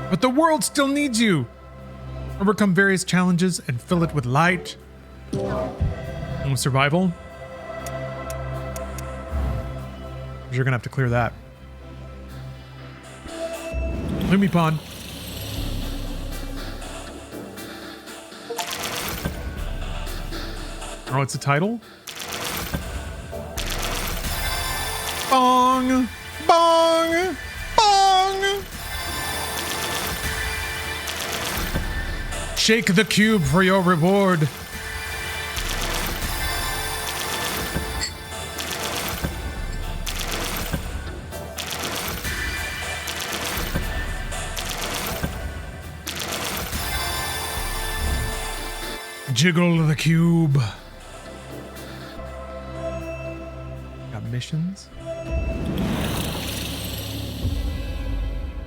but the world still needs you. Overcome various challenges and fill it with light. Survival. You're gonna have to clear that. Lumipon. Oh, it's a title? Bong! Bong! Bong! Shake the cube for your reward. Jiggle the cube. Got missions.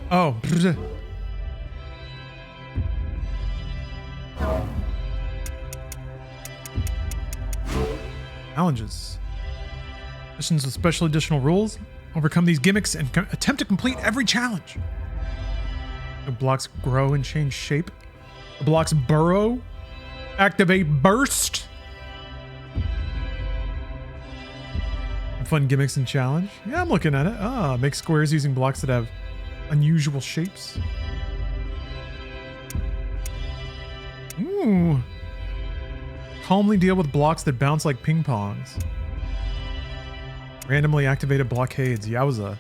Oh. Challenges. Missions with special additional rules. Overcome these gimmicks and attempt to complete every challenge. The blocks grow and change shape. The blocks burrow. Activate burst. Fun gimmicks and challenge. Yeah, I'm looking at it. Ah, make squares using blocks that have unusual shapes. Ooh. Calmly deal with blocks that bounce like ping pongs. Randomly activated blockades. Yowza.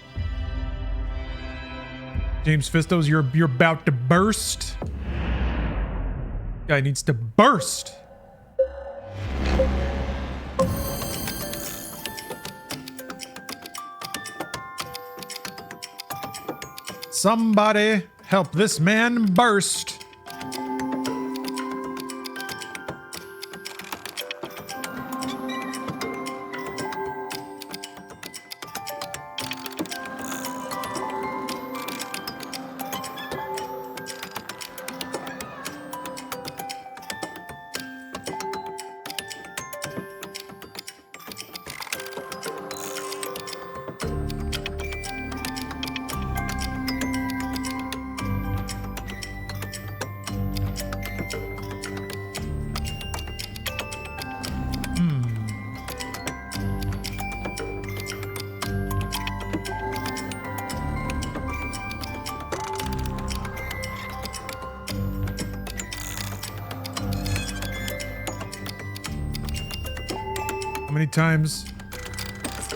James Fistos, you're about to burst. Guy needs to burst. Somebody help this man burst.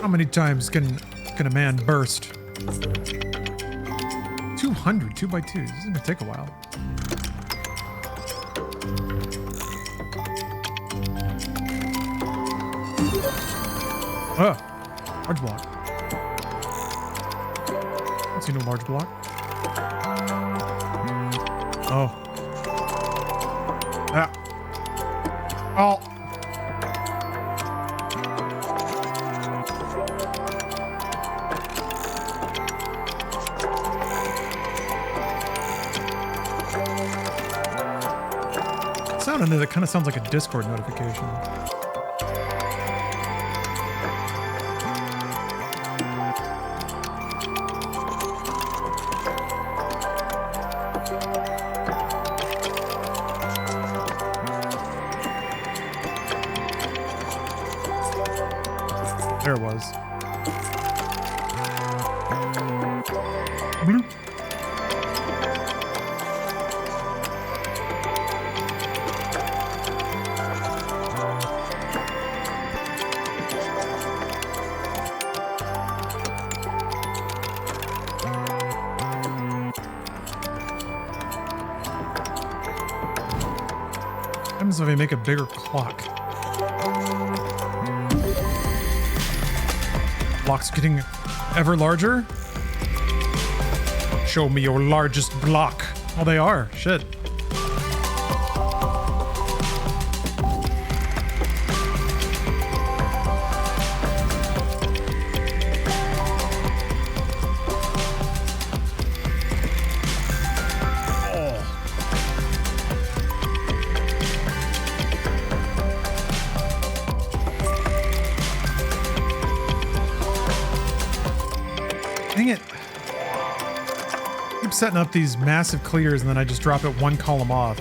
How many times can a man burst? 200, 2 by 2. This is gonna take a while. Large block. I don't see no large block. Oh. Ah. Oh. That kind of sounds like a Discord notification. There it was. Bloop. If I make a bigger clock. Block's getting ever larger. Show me your largest block. Oh, they are. Shit. Dang it. Keep setting up these massive clears and then I just drop it one column off.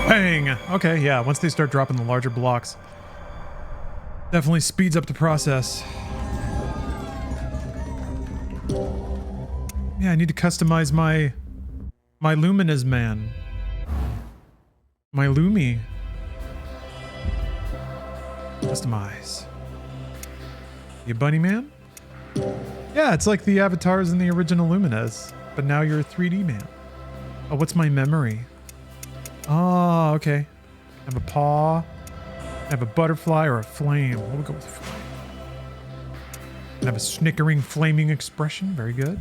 Bang! Okay, yeah, once they start dropping the larger blocks, definitely speeds up the process. Yeah, I need to customize my Lumines man. My Lumi. Customize. You bunny man? Yeah, it's like the avatars in the original Lumines, but now you're a 3D man. Oh, what's my memory? Oh, okay. I have a paw. I have a butterfly or a flame. We'll go with flame. I have a snickering, flaming expression. Very good.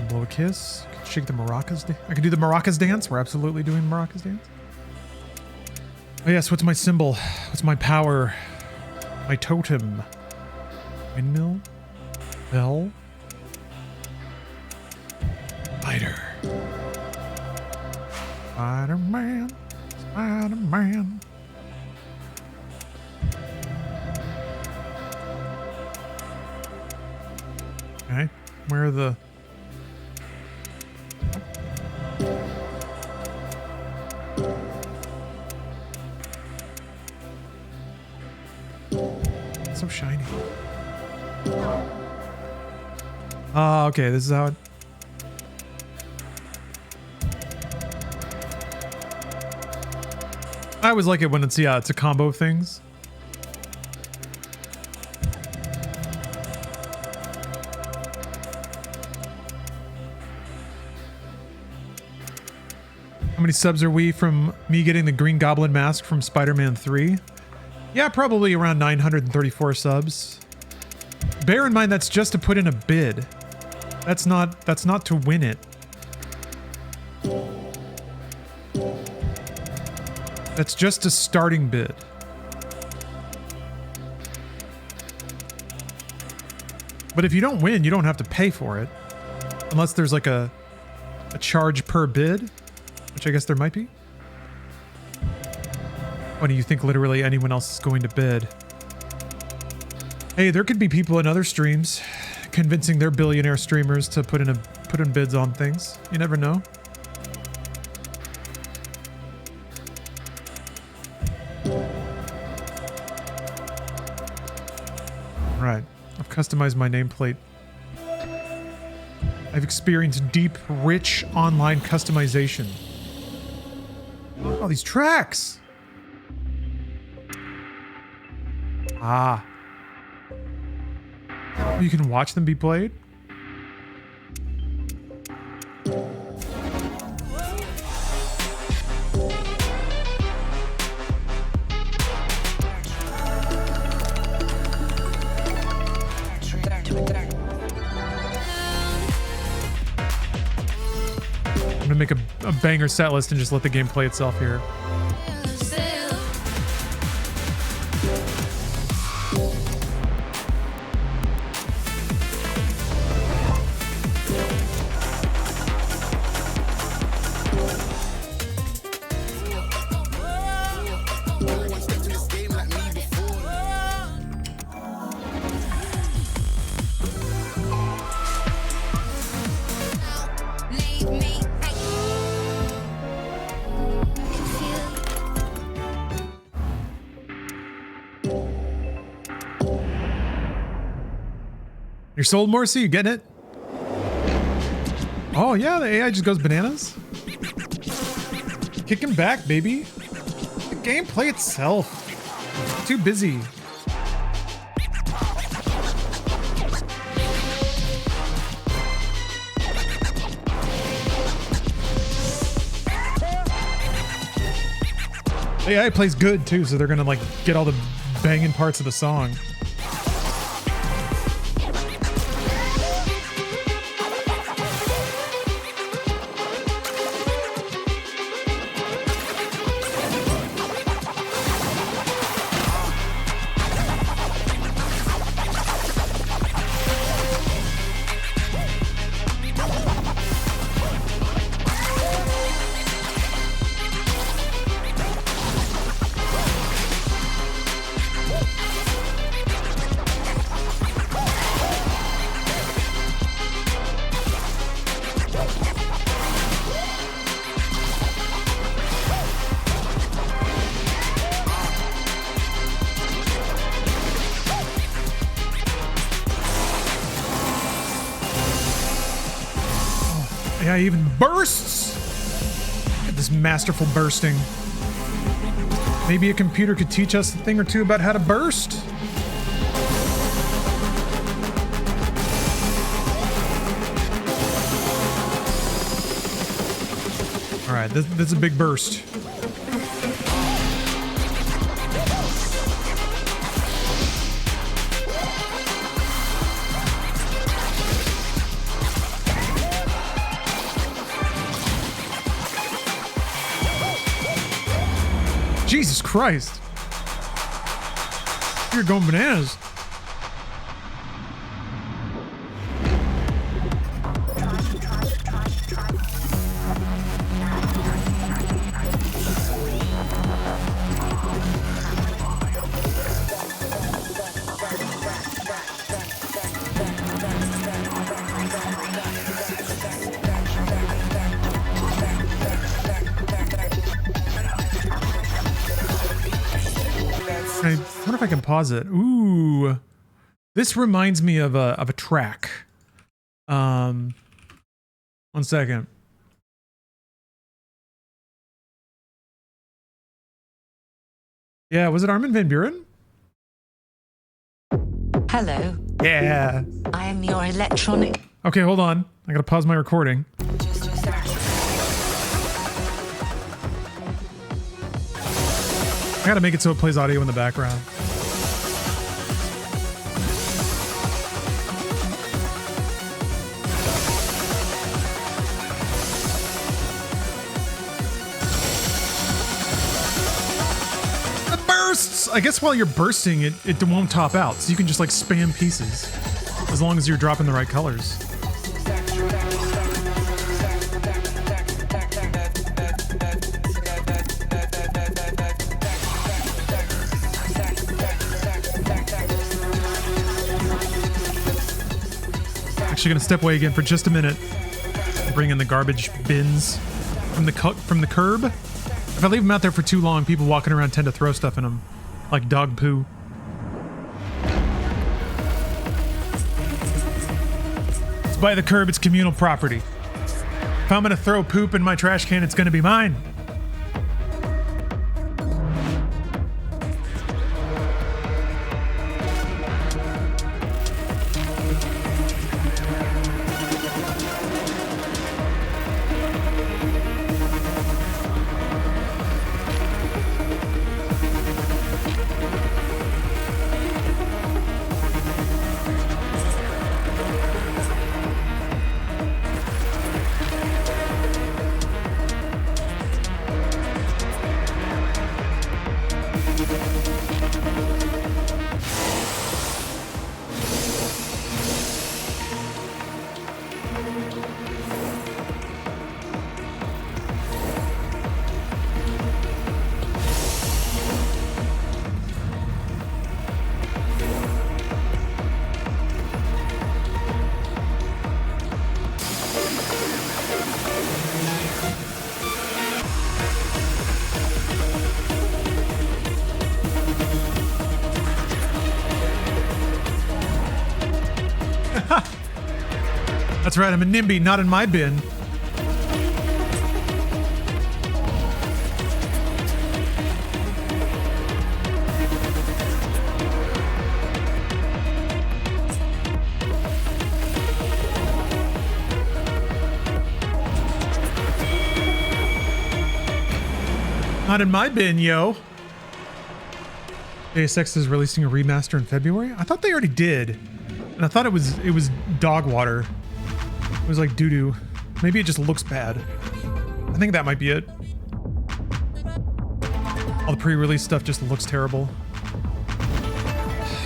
Blow a kiss. Shake the maracas. I can do the maracas dance. We're absolutely doing maracas dance. Oh yes, what's my symbol? What's my power? My totem. Windmill? Bell? Spider. Spider-Man. Spider-Man. Okay, where are the... It's so shiny. Oh, okay, this is how it... I always like it when it's, yeah, it's a combo of things. How many subs are we from me getting the Green Goblin mask from Spider-Man 3? Yeah, probably around 934 subs. Bear in mind that's just to put in a bid. That's not to win it. That's just a starting bid. But if you don't win, you don't have to pay for it. Unless there's like a charge per bid, which I guess there might be. What do you think literally anyone else is going to bid? Hey, there could be people in other streams convincing their billionaire streamers to put in bids on things. You never know. Right. I've customized my nameplate. I've experienced deep, rich online customization. Oh, these tracks! Ah. You can watch them be played? I'm gonna make a banger set list and just let the game play itself here. You're sold, Morsi? You getting it? Oh yeah, the AI just goes bananas. Kicking back, baby. The gameplay itself. Too busy. The AI plays good too, so they're gonna like get all the banging parts of the song. AI even bursts! Look at this masterful bursting. Maybe a computer could teach us a thing or two about how to burst? All right, this is a big burst. Jesus Christ. You're going bananas. I wonder if I can pause it. Ooh, this reminds me of a track. 1 second. Yeah, was it Armin van Buuren? Hello, Yeah. I am your electronic. Okay, hold on. I gotta pause my recording. I gotta make it so it plays audio in the background. The bursts! I guess while you're bursting, it won't top out, so you can just like spam pieces. As long as you're dropping the right colors. Actually gonna step away again for just a minute. Bring in the garbage bins from the curb. If I leave them out there for too long, people walking around tend to throw stuff in them, like dog poo. It's by the curb, it's communal property. If I'm gonna throw poop in my trash can, it's gonna be mine. That's right, I'm a NIMBY, not in my bin. Not in my bin, yo. Deus Ex is releasing a remaster in February. I thought they already did, and I thought it was dog water. It was like doo doo. Maybe it just looks bad. I think that might be it. All the pre-release stuff just looks terrible.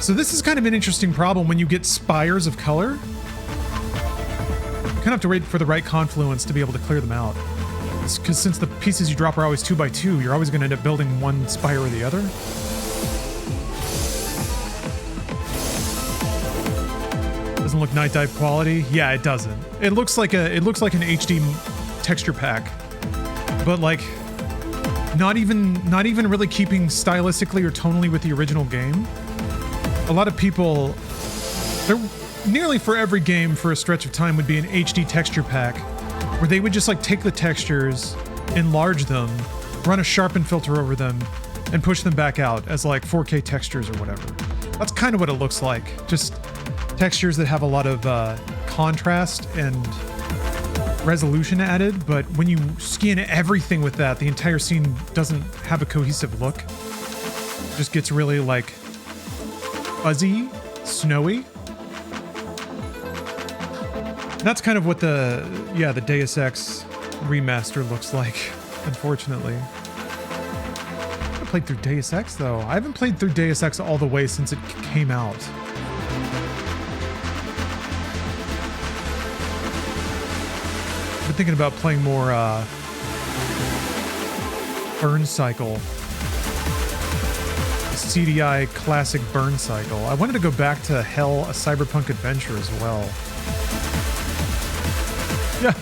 So this is kind of an interesting problem when you get spires of color. You kind of have to wait for the right confluence to be able to clear them out. Because since the pieces you drop are always 2 by 2, you're always going to end up building one spire or the other. Doesn't look night dive quality. Yeah, it doesn't. It looks like an HD texture pack, but like not even really keeping stylistically or tonally with the original game. A lot of people, nearly for every game for a stretch of time would be an HD texture pack, where they would just like take the textures, enlarge them, run a sharpen filter over them, and push them back out as like 4K textures or whatever. That's kind of what it looks like. Just textures that have a lot of contrast and resolution added, but when you skin everything with that, the entire scene doesn't have a cohesive look. It just gets really like fuzzy, snowy. That's kind of what the Deus Ex remaster looks like, unfortunately. I played through Deus Ex though. I haven't played through Deus Ex all the way since it came out. I've been thinking about playing more Burn Cycle. CDI classic Burn Cycle. I wanted to go back to Hell, a Cyberpunk adventure as well. Yeah.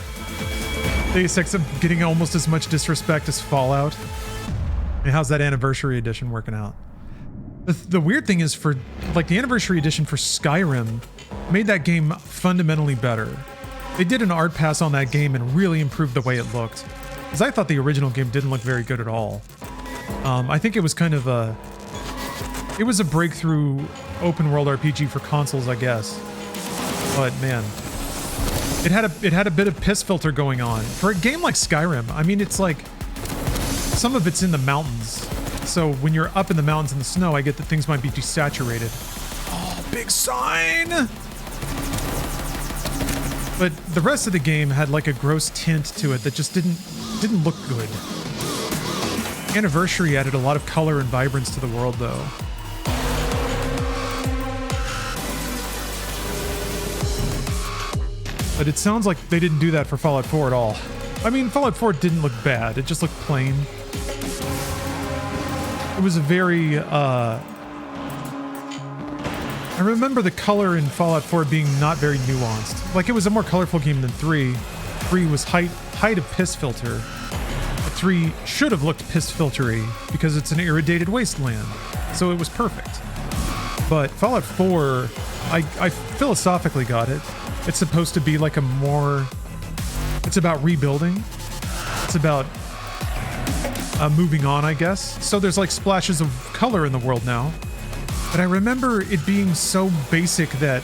Deus Ex getting almost as much disrespect as Fallout. I mean, how's that Anniversary Edition working out? The weird thing is, for like the Anniversary Edition for Skyrim made that game fundamentally better. They did an art pass on that game and really improved the way it looked. Because I thought the original game didn't look very good at all. I think it was kind of a breakthrough open world RPG for consoles, I guess. But man, it had a bit of piss filter going on for a game like Skyrim. I mean, it's like some of it's in the mountains, so when you're up in the mountains in the snow, I get that things might be desaturated. Oh, big sign! But the rest of the game had like a gross tint to it that just didn't look good. Anniversary added a lot of color and vibrance to the world, though. But it sounds like they didn't do that for Fallout 4 at all. I mean, Fallout 4 didn't look bad. It just looked plain. It was a very, I remember the color in Fallout 4 being not very nuanced. Like, it was a more colorful game than 3. 3 was height of piss filter. 3 should have looked piss filtery because it's an irradiated wasteland. So it was perfect. But Fallout 4, I philosophically got it. It's supposed to be like a more... It's about rebuilding. It's about moving on, I guess. So there's like splashes of color in the world now. But I remember it being so basic that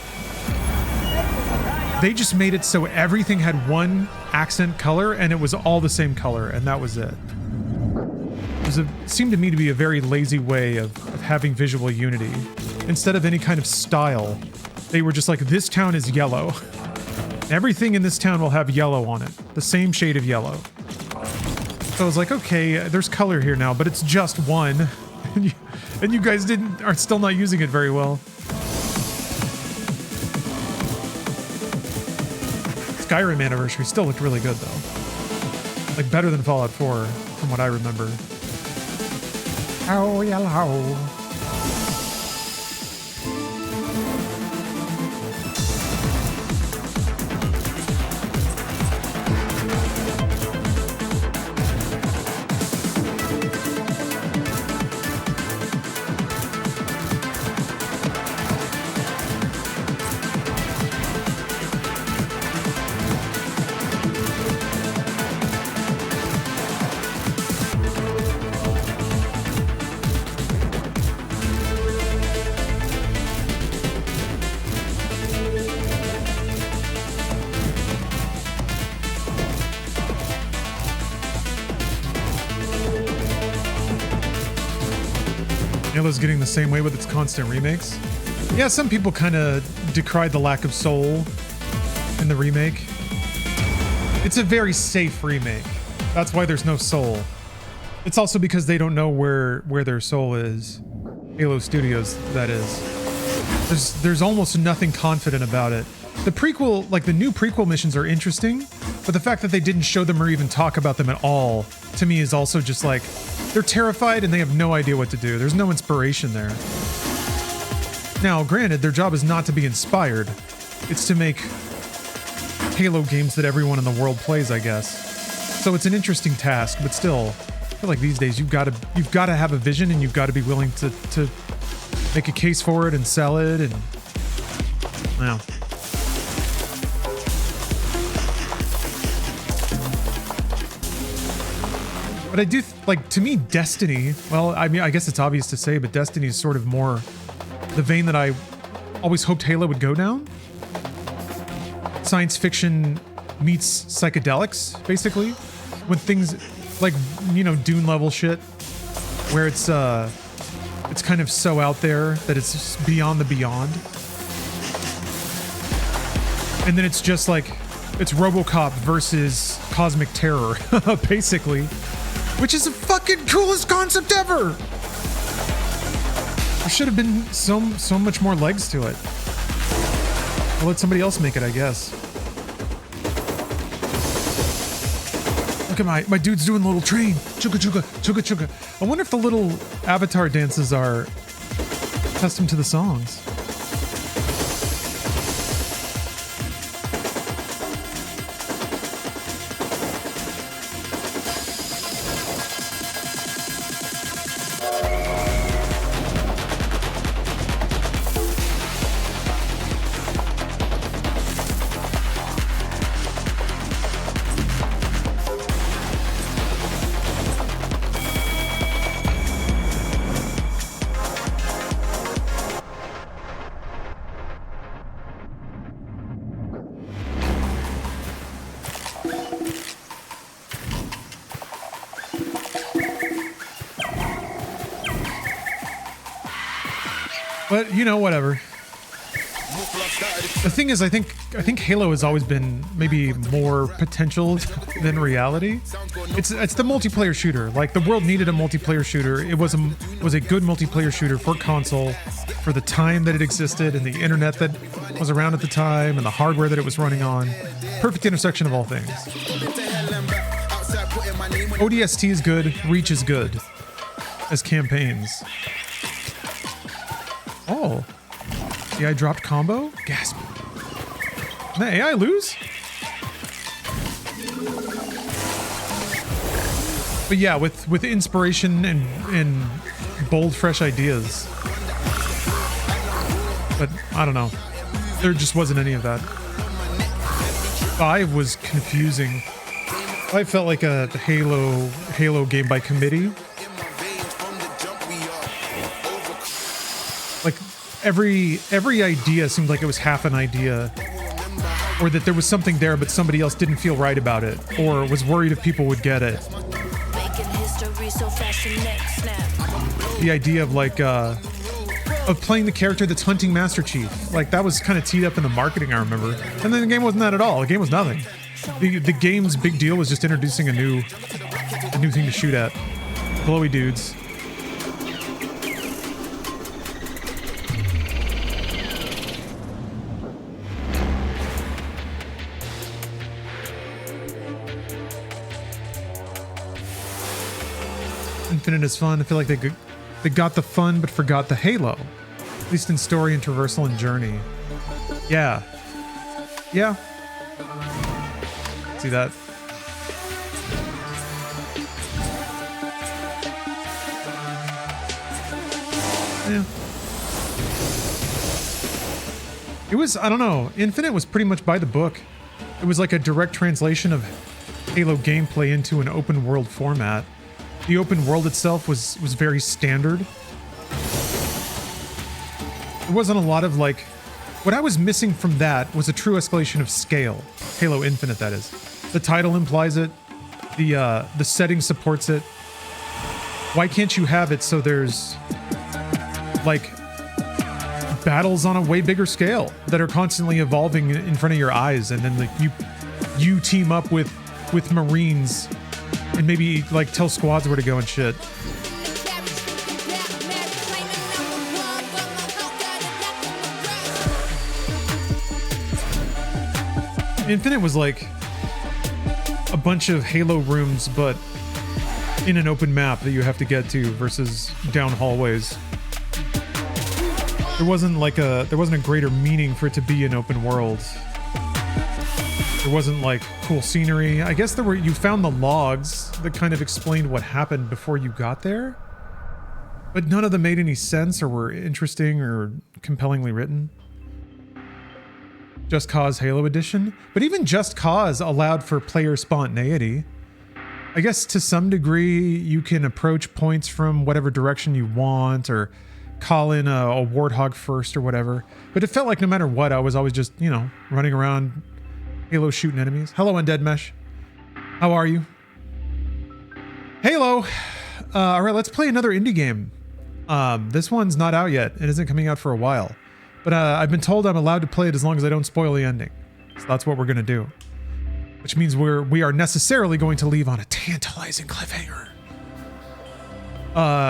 they just made it so everything had one accent color and it was all the same color, and that was it. It seemed to me to be a very lazy way of having visual unity. Instead of any kind of style, they were just like, this town is yellow. Everything in this town will have yellow on it. The same shade of yellow. So I was like, okay, there's color here now, but it's just one. And you guys are still not using it very well. Skyrim Anniversary still looked really good though. Like better than Fallout 4 from what I remember. Oh, yellow. Halo's getting the same way with its constant remakes. Yeah, some people kind of decried the lack of soul in the remake. It's a very safe remake. That's why there's no soul. It's also because they don't know where their soul is. Halo Studios, that is. There's almost nothing confident about it. The prequel, like the new prequel missions are interesting, but the fact that they didn't show them or even talk about them at all, to me is also just like, they're terrified and they have no idea what to do. There's no inspiration there. Now, granted, their job is not to be inspired. It's to make Halo games that everyone in the world plays, I guess. So it's an interesting task, but still, I feel like these days you've got to have a vision and you've got to be willing to make a case for it and sell it and well. But I do like, to me, Destiny, well, I mean, I guess it's obvious to say, but Destiny is sort of more the vein that I always hoped Halo would go down. Science fiction meets psychedelics, basically. When things like, you know, Dune level shit, where it's kind of so out there that it's just beyond the beyond. And then it's just like, it's RoboCop versus Cosmic Terror, basically. Which is the fucking coolest concept ever! There should have been so much more legs to it. I'll let somebody else make it, I guess. Look at my dude's doing a little train. Chugga chugga, chugga chugga. I wonder if the little avatar dances are custom to the songs. But you know, whatever. The thing is, I think Halo has always been maybe more potential than reality. It's the multiplayer shooter. Like, the world needed a multiplayer shooter. It was a good multiplayer shooter for console, for the time that it existed, and the internet that was around at the time, and the hardware that it was running on. Perfect intersection of all things. ODST is good. Reach is good as campaigns. Oh, the AI dropped combo? Gasp. Did the AI lose? But yeah, with inspiration and bold, fresh ideas. But I don't know. There just wasn't any of that. 5 was confusing. I felt like a Halo game by committee. Like every idea seemed like it was half an idea, or that there was something there but somebody else didn't feel right about it, or was worried if people would get it. The idea of like of playing the character that's hunting Master Chief, like that was kind of teed up in the marketing, I remember. And then the game wasn't that at all. The game was nothing. The game's big deal was just introducing a new thing to shoot at. Glowy dudes. Infinite is fun. I feel like they got the fun but forgot the Halo, at least in story and traversal and journey. Yeah. See that? Yeah. It was, I don't know, Infinite was pretty much by the book. It was like a direct translation of Halo gameplay into an open world format. The open world itself was very standard. There wasn't a lot of like, what I was missing from that was a true escalation of scale. Halo Infinite, that is. The title implies it. The setting supports it. Why can't you have it so there's like battles on a way bigger scale that are constantly evolving in front of your eyes, and then like you team up with Marines and maybe like tell squads where to go and shit. Infinite was like a bunch of Halo rooms, but in an open map that you have to get to versus down hallways. There wasn't a greater meaning for it to be an open world. There wasn't like cool scenery. I guess you found the logs that kind of explained what happened before you got there, but none of them made any sense or were interesting or compellingly written. Just Cause Halo Edition, but even Just Cause allowed for player spontaneity. I guess to some degree you can approach points from whatever direction you want or call in a warthog first or whatever, but it felt like no matter what, I was always just, running around Halo shooting enemies. Hello, Undead Mesh. How are you? Halo. All right, let's play another indie game. This one's not out yet. It isn't coming out for a while. But I've been told I'm allowed to play it as long as I don't spoil the ending. So that's what we're going to do. Which means we are necessarily going to leave on a tantalizing cliffhanger.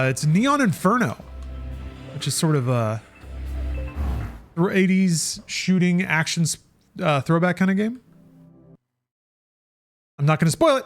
It's Neon Inferno, which is sort of a 80s shooting action throwback kind of game. I'm not going to spoil it.